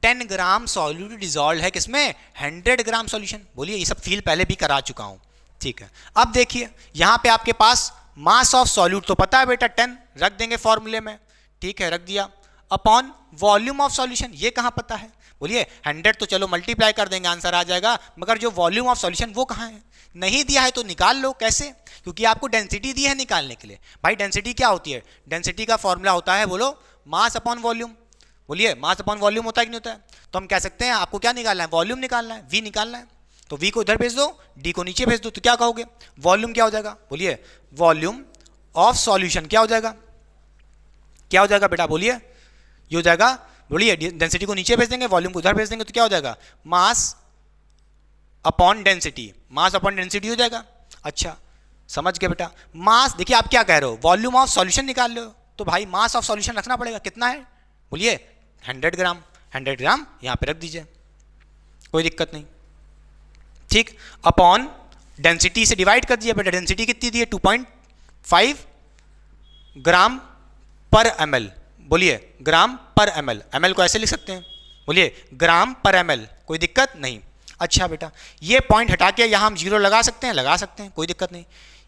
10 ग्राम सॉल्यूट डिसॉल्व है किसमें, 100 ग्राम सॉल्यूशन। बोलिए ये सब फील पहले भी करा चुका हूं, ठीक है। अब देखिए यहां पे आपके पास मास ऑफ सॉल्यूट तो पता है बेटा 10, रख देंगे फॉर्मूले में, ठीक है, रख दिया, अपॉन वॉल्यूम ऑफ सॉल्यूशन, ये कहां पता है, बोलिए 100 तो चलो मल्टीप्लाई कर देंगे आंसर आ जाएगा, मगर जो वॉल्यूम ऑफ सॉल्यूशन वो कहां है, नहीं दिया है तो निकाल लो। कैसे, क्योंकि आपको डेंसिटी दी है निकालने के लिए। भाई डेंसिटी क्या होती है, डेंसिटी का फॉर्मूला होता है, बोलो मास अपॉन वॉल्यूम, बोलिए मास अपॉन वॉल्यूम होता है कि नहीं होता है। तो हम कह सकते हैं आपको क्या निकालना है, वॉल्यूम निकालना है, वी निकालना है, तो वी को इधर भेज दो, डी को नीचे भेज दो, तो क्या कहोगे, वॉल्यूम क्या हो जाएगा, बोलिए वॉल्यूम ऑफ सॉल्यूशन क्या हो जाएगा, क्या हो जाएगा बेटा, बोलिए ये हो जाएगा, बोलिए डेंसिटी को नीचे भेज देंगे, वॉल्यूम को उधर भेज देंगे, तो क्या हो जाएगा, mass upon density, mass upon density हो जाएगा। अच्छा समझ गए बेटा। मास देखिए आप क्या कह रहे हो, वॉल्यूम ऑफ सॉल्यूशन निकाल लो, तो भाई मास ऑफ सॉल्यूशन रखना पड़ेगा, कितना है, बोलिए 100 ग्राम, 100 ग्राम यहां पे रख दीजिए, कोई दिक्कत नहीं, ठीक, अपॉन डेंसिटी से डिवाइड कर दिया बेटा, डेंसिटी कितनी दी है 2.5 ग्राम पर ml, बोलिए ग्राम पर ml, ml को ऐसे लिख सकते हैं, बोलिए ग्राम पर ml, कोई दिक्कत नहीं। अच्छा बेटा ये पॉइंट हटा के यहाँ हम जीरो लगा सकते हैं, लगा सकते हैं, कोई दिक्कत नहीं।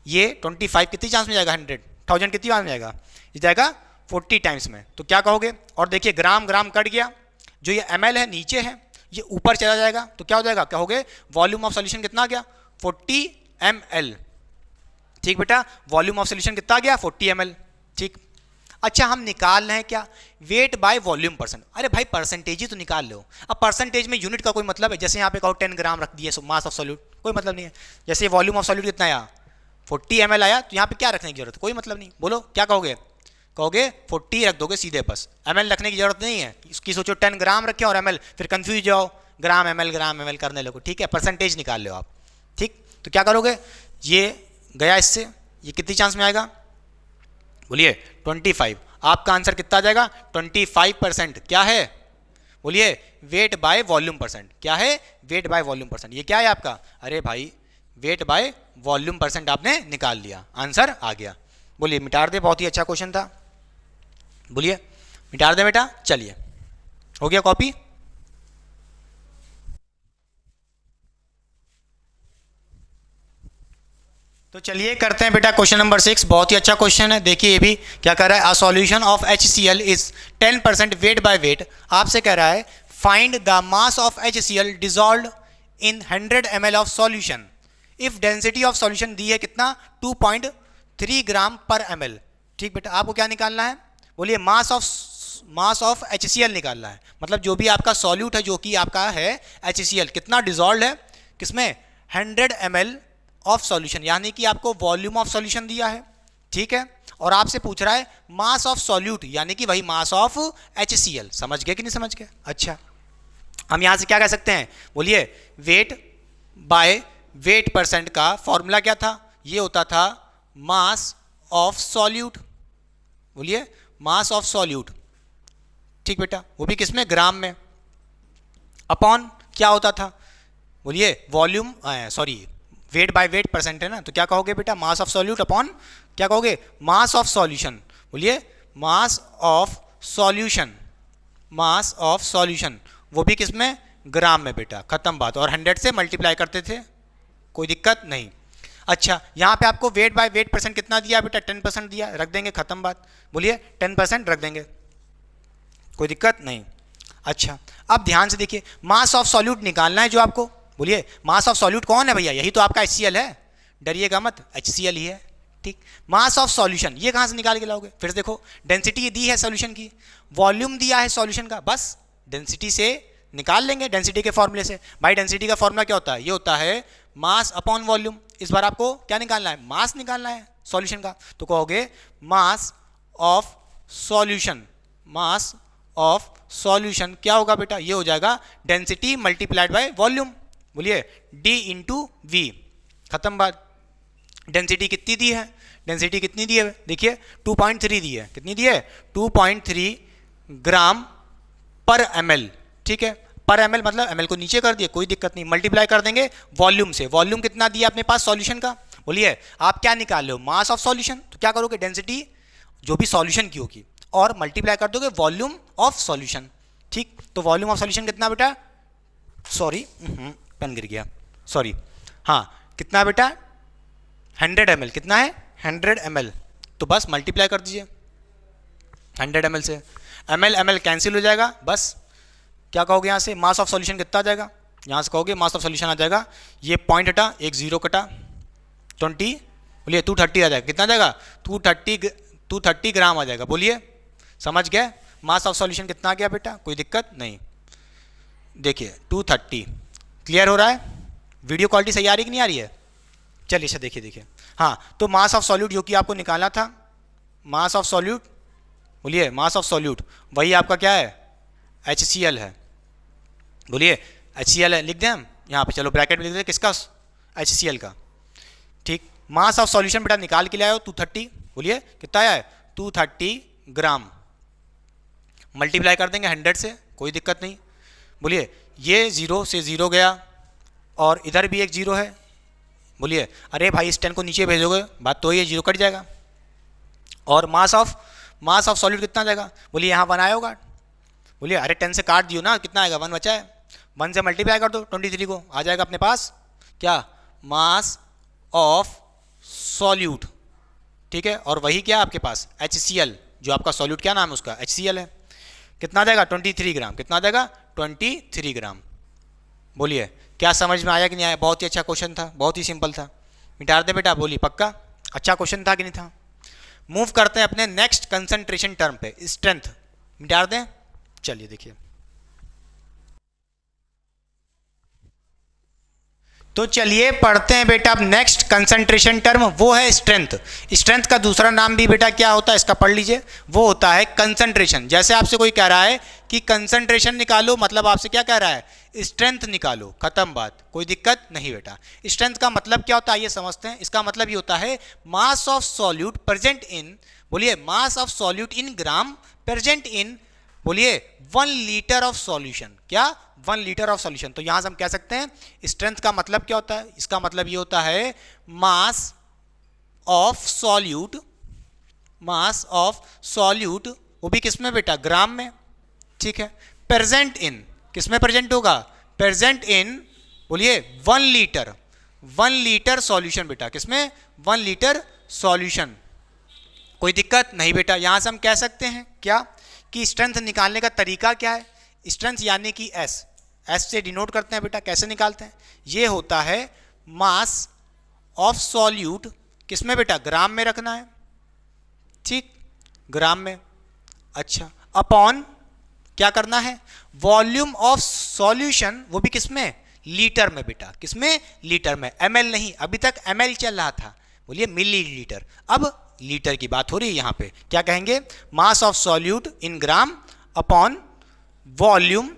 ये 25 कितनी चांस में जाएगा, 100,000 कितनी बार में जाएगा, ये जाएगा 40 टाइम्स में, तो क्या कहोगे, और देखिए ग्राम ग्राम कट गया, जो ये ml है नीचे है, ये ऊपर चला जाएगा, तो क्या हो जाएगा, कहोगे वॉल्यूम ऑफ सॉल्यूशन कितना आ गया, 40 ml, ठीक बेटा, वॉल्यूम ऑफ सॉल्यूशन कितना आ गया, 40 ml, ठीक। अच्छा हम निकाल रहे हैं क्या, वेट बाय वॉल्यूम परसेंट, अरे भाई परसेंटेज ही तो निकाल लो। अब परसेंटेज में यूनिट का कोई मतलब है, जैसे यहाँ पे कहो 10 ग्राम रख दिए मास ऑफ सॉल्यूट, कोई मतलब नहीं है। जैसे वॉल्यूम ऑफ सॉल्यूट कितना आया, 40 ml आया, तो यहाँ पे क्या रखने की जरूरत, कोई मतलब नहीं। बोलो क्या कहोगे, कहोगे 40 रख दोगे सीधे, बस ml रखने की जरूरत नहीं है। इसकी सोचो 10 ग्राम रखे और ml, फिर कंफ्यूज जाओ, ग्राम ml करने लगो, ठीक है, परसेंटेज निकाल लो आप, ठीक। तो क्या करोगे, ये गया इससे, ये कितनी चांस में आएगा, बोलिए 25, आपका आंसर कितना आ जाएगा, 25%, क्या है, बोलिए वेट बाय वॉल्यूम परसेंट, क्या है, वेट बाय वॉल्यूम परसेंट, ये क्या है आपका, अरे भाई वेट बाय वॉल्यूम परसेंट आपने निकाल लिया, आंसर आ गया। बोलिए मिटा दे, बहुत ही अच्छा क्वेश्चन था, बोलिए मिटा दे बेटा, चलिए हो गया कॉपी। तो चलिए करते हैं बेटा क्वेश्चन नंबर 6, बहुत ही अच्छा क्वेश्चन है। देखिए ये भी क्या कह रहा है, a solution of HCl is 10% weight by weight, आपसे कह रहा है find the mass of HCl dissolved in 100 ml of solution if density of solution दी है कितना, 2.3 ग्राम पर ml, ठीक बेटा। आपको क्या निकालना है, बोलिए मास ऑफ HCl निकालना है, मतलब जो भी आपका सॉल्यूट है, जो कि आपका है HCl, कितना डिसॉल्व्ड है किसमें, 100 ml ऑफ सॉल्यूशन, यानी कि आपको वॉल्यूम ऑफ सॉल्यूशन दिया है, ठीक है, और आपसे पूछ रहा है मास ऑफ सॉल्यूट, यानी कि वही मास ऑफ HCl। समझ गए कि नहीं समझ गए। अच्छा हम यहां से क्या कह सकते हैं, बोलिए वेट बाय वेट परसेंट का फॉर्मूला क्या था, ये होता था मास ऑफ सॉल्यूट, बोलिए मास ऑफ सॉल्यूट, ठीक बेटा, वो भी किसमें, ग्राम में, अपॉन क्या होता था, बोलिए volume, sorry wait by wait percent है ना, तो क्या कहोगे बेटा, मास ऑफ सॉल्यूट अपॉन क्या कहोगे, मास ऑफ सॉल्यूशन, बोलिए mass of solution, mass of solution, वो भी किसमें, ग्राम में बेटा, खत्म बात, और 100 से मल्टीप्लाई करते थे, कोई दिक्कत नहीं। अच्छा, यहाँ पे आपको वेट बाय वेट परसेंट कितना दिया बेटा? 10% दिया, रख देंगे, खत्म बात। बोलिए 10% रख देंगे, कोई दिक्कत नहीं। अच्छा, अब ध्यान से देखिए, मास ऑफ सॉल्यूट निकालना है जो आपको। बोलिए मास ऑफ सॉल्यूट कौन है भैया? यही तो आपका HCl है, डरिएगा मत, HCl ही है, ठीक। मास ऑफ सॉल्यूशन ये कहाँ से निकाल के लाओगे? फिर देखो, डेंसिटी दी है सॉल्यूशन की, वॉल्यूम दिया है सॉल्यूशन का, बस डेंसिटी से निकाल लेंगे, डेंसिटी के फॉर्मूले से। भाई डेंसिटी का फॉर्मूला क्या होता है? ये होता है मास अपॉन वॉल्यूम। इस बार आपको क्या निकालना है? मास निकालना है सॉल्यूशन का, तो कहोगे मास of solution. Mass of solution क्या होगा बेटा? ये हो जाएगा डेंसिटी मल्टीप्लाइड बाय वॉल्यूम। बोलिए D इंटू वी, खत्म बात। डेंसिटी कितनी दी है? डेंसिटी कितनी दी है? देखिए 2.3 दी है। कितनी दी है? 2.3 ग्राम पर ml, ठीक है। पर ml मतलब ml को नीचे कर दिए, कोई दिक्कत नहीं, मल्टीप्लाई कर देंगे वॉल्यूम से। वॉल्यूम कितना दिया अपने पास सॉल्यूशन का? बोलिए आप क्या निकाल रहे हो? मास ऑफ सॉल्यूशन। तो क्या करोगे? डेंसिटी जो भी सॉल्यूशन की होगी और मल्टीप्लाई कर दोगे वॉल्यूम ऑफ सॉल्यूशन, ठीक। तो वॉल्यूम ऑफ सॉल्यूशन कितना बेटा? सॉरी पेन गिर गया, सॉरी। हाँ कितना बेटा? 100 ml। कितना है? 100 ml। तो बस मल्टीप्लाई कर दीजिए 100 ml से, ml कैंसिल हो जाएगा, बस क्या कहोगे यहाँ से? मास ऑफ सॉल्यूशन कितना आ जाएगा? यहाँ से कहोगे मास ऑफ सॉल्यूशन आ जाएगा, ये पॉइंट हटा, एक जीरो कटा, 20, बोलिए 230 आ जाएगा। कितना आ जाएगा? 230 ग्राम आ जाएगा। बोलिए समझ गए? मास ऑफ सॉल्यूशन कितना आ गया बेटा? कोई दिक्कत नहीं। देखिए 230 क्लियर हो रहा है? वीडियो क्वालिटी सही आ रही कि नहीं आ रही है? चलिए अच्छा देखिए हाँ, तो मास ऑफ सॉल्यूट जो कि आपको निकालना था, मास ऑफ सॉल्यूट, बोलिए मास ऑफ सॉल्यूट वही आपका क्या है? HCl है। बोलिए HCl है, लिख दें हम यहाँ पे, चलो ब्रैकेट में लिख दें, किसका? HCl का, ठीक। मास ऑफ सॉल्यूशन बेटा निकाल के ले आए हो 230, बोलिए कितना आया है? 230 ग्राम। मल्टीप्लाई कर देंगे 100 से, कोई दिक्कत नहीं। बोलिए ये 0 से 0 गया और इधर भी एक 0 है। बोलिए अरे भाई इस 10 को नीचे भेजोगे बात तो ये 0 कट जाएगा। और मास ऑफ सॉल्यूट कितना जाएगा? बोलिए यहाँ 1 आया होगा। बोलिए अरे 10 से काट दियो ना, कितना आएगा? 1 बचा है, 1 से मल्टीप्लाई कर दो 23 को, आ जाएगा अपने पास क्या? मास ऑफ सॉल्यूट, ठीक है। और वही क्या आपके पास? HCl, जो आपका सॉल्यूट क्या नाम है उसका? HCl है। कितना आ जाएगा? 23 ग्राम। कितना आ जाएगा? 23 ग्राम। बोलिए क्या समझ में आया कि नहीं आया? बहुत ही अच्छा क्वेश्चन था, बहुत ही सिंपल था। मिटा दे बेटा, बोलिए पक्का अच्छा क्वेश्चन था कि नहीं था? मूव करते हैं अपने नेक्स्ट कंसंट्रेशन टर्म पे, स्ट्रेंथ। मिटा दें, चलिए देखिए। तो चलिए पढ़ते हैं बेटा अब नेक्स्ट कंसंट्रेशन टर्म, वो है स्ट्रेंथ। स्ट्रेंथ का दूसरा नाम भी बेटा क्या होता है? इसका पढ़ लीजिए, वो होता है कंसंट्रेशन। जैसे आपसे कोई कह रहा है कि कंसंट्रेशन निकालो, मतलब आपसे क्या कह रहा है? स्ट्रेंथ निकालो, खत्म बात, कोई दिक्कत नहीं बेटा। स्ट्रेंथ का मतलब क्या होता है ये समझते हैं। इसका मतलब ये होता है mass of solute present in, बोलिए mass of solute in gram present in, बोलिए 1 लीटर ऑफ सॉल्यूशन। क्या? 1 लीटर ऑफ सॉल्यूशन। तो यहां से हम कह सकते हैं स्ट्रेंथ का मतलब क्या होता है? इसका मतलब ये होता है mass of solute, mass of solute, वो भी किसमें बेटा? ग्राम में, ठीक है। प्रेजेंट इन, किसमें प्रेजेंट होगा? प्रेजेंट इन, बोलिए 1 लीटर, 1 लीटर सॉल्यूशन बेटा, किसमें? 1 लीटर सॉल्यूशन। कोई दिक्कत नहीं बेटा। यहां से हम कह सकते हैं क्या कि स्ट्रेंथ निकालने का तरीका क्या है? स्ट्रेंथ यानी कि एस से डिनोट करते हैं बेटा। कैसे निकालते हैं? ये होता है मास ऑफ सॉल्यूट, किसमें बेटा? ग्राम में रखना है, ठीक, ग्राम में। अच्छा, अपॉन क्या करना है? वॉल्यूम ऑफ सॉल्यूशन, वो भी किसमें? लीटर में बेटा, किसमें? लीटर में, ml नहीं, अभी तक ml चल रहा था, बोलिए मिली लीटर, अब लीटर की बात हो रही है। यहां पे क्या कहेंगे? मास of solute in gram upon volume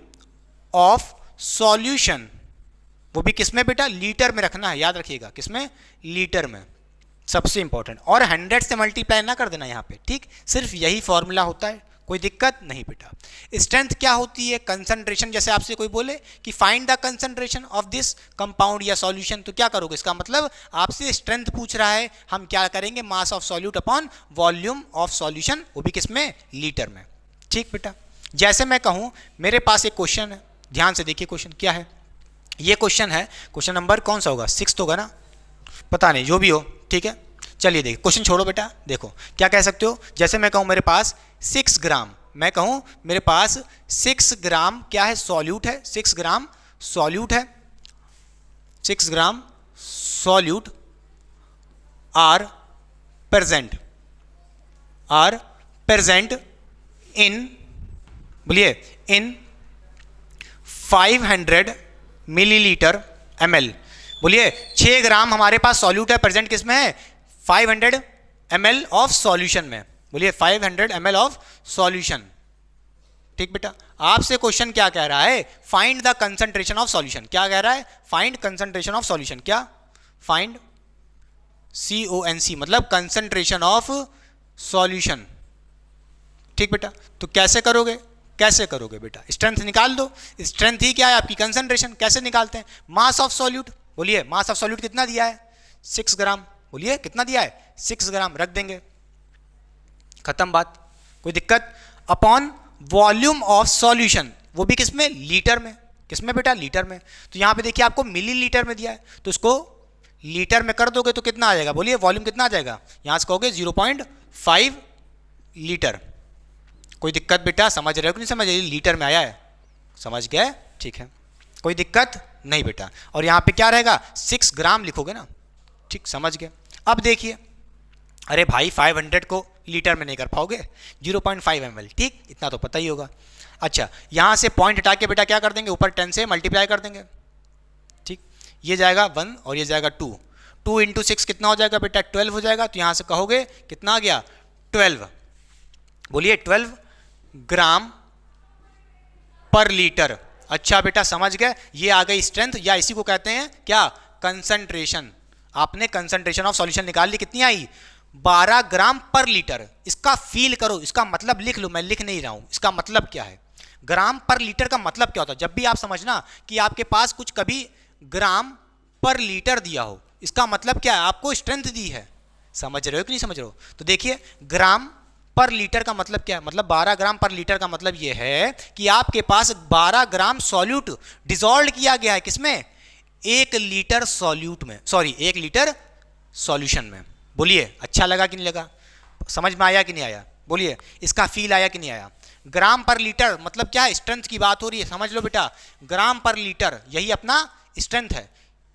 of solution, वो भी किसमें बेटा? लीटर में रखना है, याद रखिएगा, किसमें? लीटर में, सबसे इंपॉर्टेंट। और 100 से मल्टीप्लाई ना कर देना यहाँ पे, ठीक, सिर्फ यही फॉर्मूला होता है, कोई दिक्कत नहीं बेटा। स्ट्रेंथ क्या होती है? कंसंट्रेशन। जैसे आपसे कोई बोले कि find the concentration of this compound या सॉल्यूशन, तो क्या करोगे? इसका मतलब आपसे स्ट्रेंथ पूछ रहा है, हम क्या करेंगे? मास of solute upon volume of solution, वो भी किसमें? लीटर में, ठीक बेटा। जैसे मैं कहूँ मेरे पास एक क्वेश्चन है, ध्यान से देखिए क्वेश्चन क्या है। ये क्वेश्चन है, क्वेश्चन नंबर कौन सा होगा? 6 होगा ना? पता नहीं, जो भी हो, ठीक है। चलिए देखिए, क्वेश्चन छोड़ो बेटा, देखो क्या कह सकते हो। जैसे मैं कहूँ मेरे पास 6 ग्राम, मैं कहूँ मेरे पास 6 ग्राम क्या है, सॉल्यूट है, 6 ग्राम सॉल्यूट है, 6 ग्राम सॉल्यूट आर प्रेजेंट इन, बोलिए, इन 500 मिलीलीटर ml। बोलिए 6 ग्राम हमारे पास सॉल्यूट है, प्रेजेंट किस में है, 500 ml ऑफ सॉल्यूशन में। बोलिए 500 ml ऑफ सॉल्यूशन। ठीक बेटा, आपसे क्वेश्चन क्या कह रहा है, find the concentration of solution. क्या कह रहा है, फाइंड कंसंट्रेशन ऑफ सॉल्यूशन। क्या, फाइंड CONC मतलब कंसंट्रेशन ऑफ सॉल्यूशन। ठीक बेटा, तो कैसे करोगे, कैसे करोगे बेटा, स्ट्रेंथ निकाल दो। स्ट्रेंथ ही क्या है आपकी, कंसंट्रेशन। कैसे निकालते हैं, मास ऑफ सॉल्यूट। बोलिए मास ऑफ सॉल्यूट कितना दिया है, 6 ग्राम। बोलिए कितना दिया है, 6 ग्राम, रख देंगे, खत्म बात, कोई दिक्कत। अपॉन वॉल्यूम ऑफ सॉल्यूशन, वो भी किसमें, लीटर में। किसमें बेटा, लीटर में। तो यहां पे देखिए आपको मिली लीटर में दिया है, तो इसको लीटर में कर दोगे तो कितना आ जाएगा, बोलिए वॉल्यूम कितना आ जाएगा, यहां से कहोगे 0.5 लीटर। कोई दिक्कत बेटा, समझ रहे हो कि नहीं समझ रहे, लीटर में आया है, समझ गए, ठीक है, कोई दिक्कत नहीं बेटा। और यहाँ पे क्या रहेगा, 6 ग्राम लिखोगे ना, ठीक, समझ गए। अब देखिए, अरे भाई 500 को लीटर में नहीं कर पाओगे, 0.5 ml, ठीक, इतना तो पता ही होगा। अच्छा, यहाँ से पॉइंट हटा के बेटा क्या कर देंगे, ऊपर 10 से मल्टीप्लाई कर देंगे, ठीक, ये जाएगा 1 और ये जाएगा 2, 2 इंटू 6 कितना हो जाएगा बेटा, 12 हो जाएगा। तो यहाँ से कहोगे कितना आ गया, 12, बोलिए 12 ग्राम पर लीटर। अच्छा बेटा समझ गए, ये आ गई स्ट्रेंथ, या इसी को कहते हैं क्या, कंसंट्रेशन। आपने कंसंट्रेशन ऑफ सॉल्यूशन निकाल ली, कितनी आई, 12 ग्राम पर लीटर। इसका फील करो, इसका मतलब लिख लो, मैं लिख नहीं रहा हूं, इसका मतलब क्या है, ग्राम पर लीटर का मतलब क्या होता है। जब भी आप समझना कि आपके पास कुछ कभी ग्राम पर लीटर दिया हो, इसका मतलब क्या है, आपको स्ट्रेंथ दी है। समझ रहे हो कि नहीं समझ रहे हो। तो देखिए ग्राम पर लीटर का मतलब क्या है, मतलब 12 ग्राम पर लीटर का मतलब यह है कि आपके पास 12 ग्राम सॉल्यूट डिसॉल्व किया गया है, किसमें, 1 लीटर सॉल्यूट में, सॉरी 1 लीटर सॉल्यूशन में। बोलिए अच्छा लगा कि नहीं लगा, समझ में आया कि नहीं आया, बोलिए इसका फील आया कि नहीं आया। ग्राम पर लीटर मतलब क्या है, स्ट्रेंथ की बात हो रही है, समझ लो बेटा, ग्राम पर लीटर यही अपना स्ट्रेंथ है।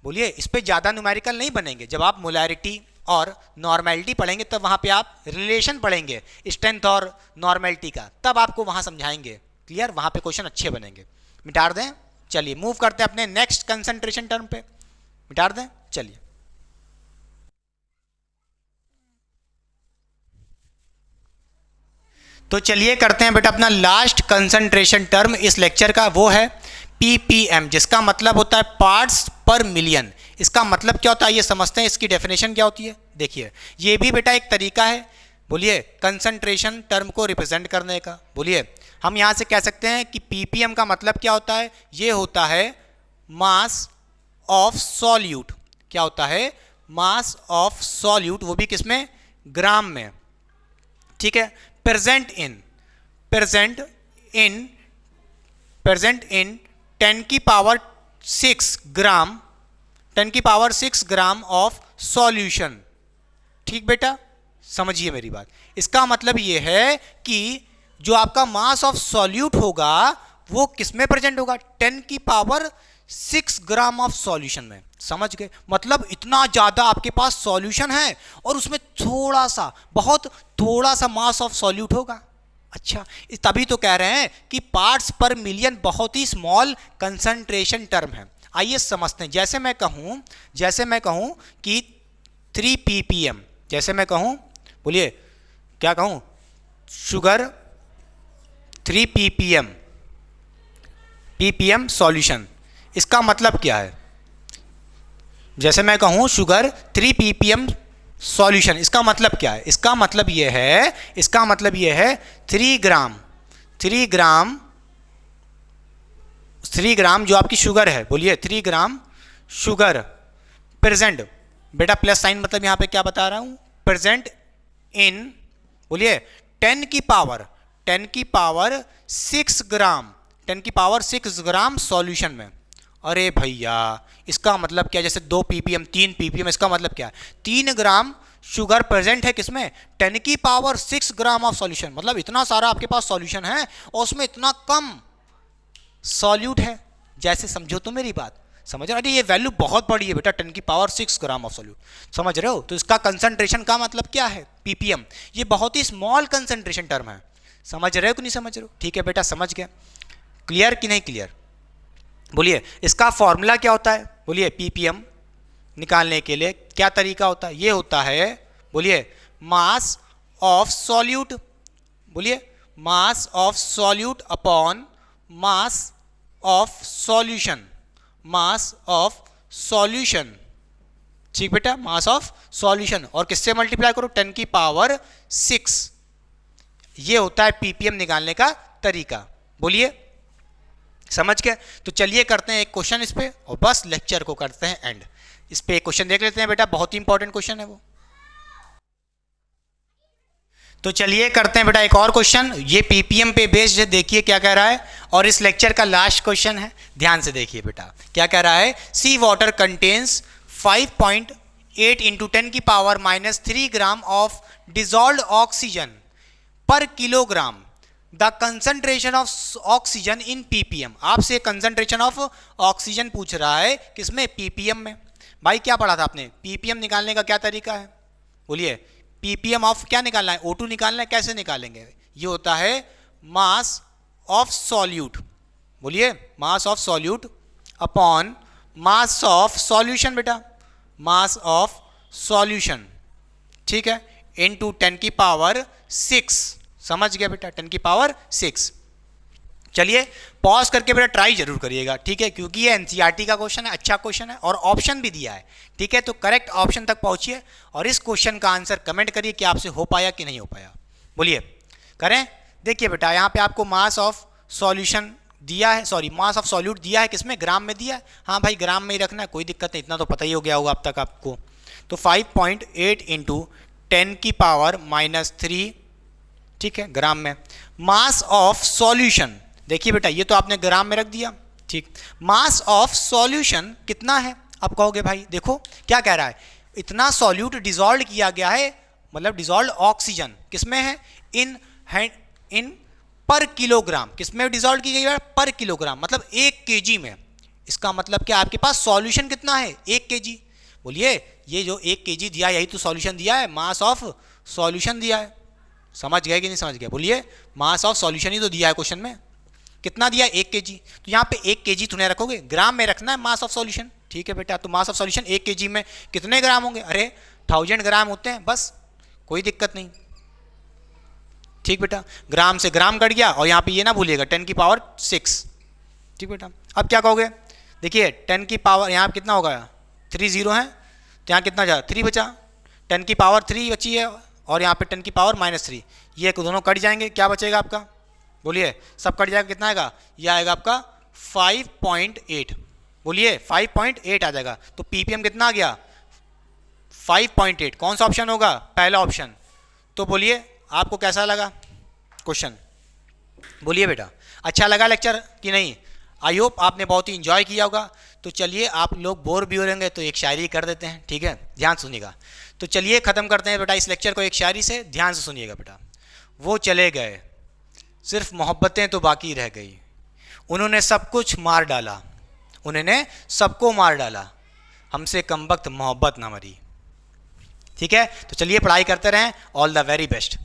बोलिए इस पे ज़्यादा न्यूमेरिकल नहीं बनेंगे, जब आप मोलैरिटी और नॉर्मेलिटी पढ़ेंगे तब वहाँ पे आप रिलेशन पढ़ेंगे स्ट्रेंथ और नॉर्मेलिटी का, तब आपको वहाँ समझाएंगे, क्लियर, वहाँ पे क्वेश्चन अच्छे बनेंगे। मिटार दें, चलिए मूव करते हैं अपने नेक्स्ट कंसंट्रेशन टर्म पे, मिटार दें, चलिए। तो चलिए करते हैं बेटा अपना लास्ट कंसंट्रेशन टर्म इस लेक्चर का, वो है ppm, जिसका मतलब होता है पार्ट्स पर मिलियन। इसका मतलब क्या होता है ये समझते हैं, इसकी डेफिनेशन क्या होती है। देखिए ये भी बेटा एक तरीका है, बोलिए कंसंट्रेशन टर्म को रिप्रेजेंट करने का। बोलिए हम यहाँ से कह सकते हैं कि ppm का मतलब क्या होता है, ये होता है मास ऑफ सॉल्यूट। क्या होता है, मास ऑफ सॉल्यूट, वो भी किसमें, ग्राम में, ठीक है। प्रेजेंट इन 10 की पावर 6 ग्राम, 10 की पावर 6 ग्राम ऑफ सॉल्यूशन। ठीक बेटा, समझिए मेरी बात, इसका मतलब ये है कि जो आपका मास ऑफ सॉल्यूट होगा वो किसमें प्रेजेंट होगा, 10 की पावर 6 ग्राम ऑफ सॉल्यूशन में। समझ गए, मतलब इतना ज्यादा आपके पास सॉल्यूशन है और उसमें थोड़ा सा, बहुत थोड़ा सा मास ऑफ सॉल्यूट होगा। अच्छा, तभी तो कह रहे हैं कि पार्ट्स पर मिलियन बहुत ही स्मॉल कंसंट्रेशन टर्म है। आइए समझते हैं, जैसे मैं कहूं कि 3 ppm, जैसे मैं कहूं, बोलिए क्या कहूं, शुगर 3 ppm सॉल्यूशन, इसका मतलब क्या है। जैसे मैं कहूं शुगर 3 ppm सॉल्यूशन, इसका मतलब क्या है, इसका मतलब यह है 3 ग्राम जो आपकी शुगर है, बोलिए 3 ग्राम शुगर प्रेजेंट, बेटा प्लस साइन मतलब यहां पे क्या बता रहा हूं, प्रेजेंट इन, बोलिए 10 की पावर 6 ग्राम, 10 की पावर 6 ग्राम सॉल्यूशन में। अरे भैया इसका मतलब क्या, जैसे 2 ppm 3 ppm, इसका मतलब क्या है 3 ग्राम शुगर प्रेजेंट है किसमें, 10 की पावर 6 ग्राम ऑफ सॉल्यूशन, मतलब इतना सारा आपके पास सॉल्यूशन है और उसमें इतना कम सॉल्यूट है। जैसे समझो तो मेरी बात, समझ रहे हो, अरे ये वैल्यू बहुत बड़ी है बेटा, 10 की पावर 6 ग्राम ऑफ सॉल्यूट, समझ रहे हो, तो इसका कंसंट्रेशन का मतलब क्या है ppm, ये बहुत ही स्मॉल कंसंट्रेशन टर्म है, समझ रहे हो कि नहीं समझ रहे हो, ठीक है बेटा समझ गया, क्लियर कि नहीं क्लियर, बोलिए इसका फॉर्मूला क्या होता है, बोलिए ppm निकालने के लिए क्या तरीका होता है, ये होता है बोलिए मास ऑफ सॉल्यूट, बोलिए mass of solute upon mass of solution, mass of solution, ठीक बेटा, मास ऑफ सॉल्यूशन, और किससे मल्टीप्लाई करो 10 की पावर 6, ये होता है ppm निकालने का तरीका, बोलिए समझ गए। तो चलिए करते हैं एक क्वेश्चन इस पे और बस लेक्चर को करते हैं एंड। इस पे एक क्वेश्चन देख लेते हैं बेटा, बहुत ही इंपॉर्टेंट क्वेश्चन है वो। तो चलिए करते हैं बेटा एक और क्वेश्चन, ये ppm पे बेस्ड है, देखिए क्या कह रहा है, और इस लेक्चर का लास्ट क्वेश्चन है, ध्यान से देखिए बेटा क्या कह रहा है, सी वाटर कंटेन्स 5.8 इंटू 10 की power -3 gram of dissolved oxygen पर kilogram, the concentration of oxygen in ppm, आपसे कंसंट्रेशन ऑफ ऑक्सीजन पूछ रहा है किसमें, ppm में। भाई क्या पढ़ा था आपने, ppm निकालने का क्या तरीका है, बोलिए ppm ऑफ क्या निकालना है, O2 निकालना है, कैसे निकालेंगे, ये होता है मास ऑफ सॉल्यूट, बोलिए mass of solute upon mass of solution बेटा, मास ऑफ सॉल्यूशन, ठीक है, इनटू 10 की पावर 6, समझ गया बेटा 10 की पावर 6। चलिए पॉज करके बेटा ट्राई जरूर करिएगा, ठीक है, क्योंकि ये एनसीईआरटी का क्वेश्चन है, अच्छा क्वेश्चन है और ऑप्शन भी दिया है, ठीक है, तो करेक्ट ऑप्शन तक पहुंचिए और इस क्वेश्चन का आंसर कमेंट करिए कि आपसे हो पाया कि नहीं हो पाया, बोलिए करें। देखिए बेटा यहाँ पे आपको मास ऑफ सॉल्यूशन दिया है, सॉरी मास ऑफ सॉल्यूट दिया है किसमें, ग्राम में दिया है, हाँ भाई ग्राम में ही रखना है, कोई दिक्कत नहीं, इतना तो पता ही हो गया होगा अब तक आपको। तो 5.8 इंटू 10 की पावर -3, ठीक है, ग्राम में। मास ऑफ सॉल्यूशन, देखिए बेटा ये तो आपने ग्राम में रख दिया, ठीक, मास ऑफ सॉल्यूशन कितना है, आप कहोगे भाई देखो क्या कह रहा है, इतना सॉल्यूट डिजॉल्व किया गया है, मतलब डिजॉल्व ऑक्सीजन किसमें है, इन पर किलोग्राम, किसमें डिजॉल्व की गई है, पर किलोग्राम, मतलब 1 kg में, इसका मतलब क्या आपके पास सॉल्यूशन कितना है 1 kg, बोलिए ये जो 1 kg दिया यही तो सॉल्यूशन दिया है, मास ऑफ सॉल्यूशन दिया है, समझ गए कि नहीं समझ गया, बोलिए मास ऑफ सॉल्यूशन ही तो दिया है क्वेश्चन में, कितना दिया 1 kg, तो यहाँ पे 1 kg तूने रखोगे, ग्राम में रखना है मास ऑफ सॉल्यूशन, ठीक है बेटा, तो मास ऑफ सॉल्यूशन 1 kg में कितने ग्राम होंगे, अरे 1000 ग्राम होते हैं, बस कोई दिक्कत नहीं, ठीक बेटा, ग्राम से ग्राम कट गया और यहाँ पे ये ना भूलिएगा 10 की पावर 6, ठीक बेटा। अब क्या कहोगे, देखिए 10 की पावर यहाँ कितना होगा 3 0 है, तो यहाँ कितना जा 3 बचा, 10 की पावर 3 बची है और यहाँ पे 10 की पावर -3, ये दोनों कट जाएंगे, क्या बचेगा आपका, बोलिए सब कट जाएगा, कितना आएगा, ये आएगा आपका 5.8, बोलिए 5.8 आ जाएगा, तो ppm कितना आ गया 5.8, कौन सा ऑप्शन होगा, पहला ऑप्शन। तो बोलिए आपको कैसा लगा क्वेश्चन, बोलिए बेटा अच्छा लगा लेक्चर कि नहीं, आई होप आपने बहुत ही इंजॉय किया होगा। तो चलिए आप लोग बोर भी हो रहेंगे तो एक शायरी कर देते हैं, ठीक है, ध्यान सुनिएगा। तो चलिए ख़त्म करते हैं बेटा इस लेक्चर को एक शायरी से, ध्यान से सुनिएगा बेटा। वो चले गए सिर्फ मोहब्बतें तो बाकी रह गई, उन्होंने सब कुछ मार डाला, उन्होंने सबको मार डाला, हमसे कमबख्त मोहब्बत ना मरी। ठीक है, तो चलिए पढ़ाई करते रहें, ऑल द वेरी बेस्ट।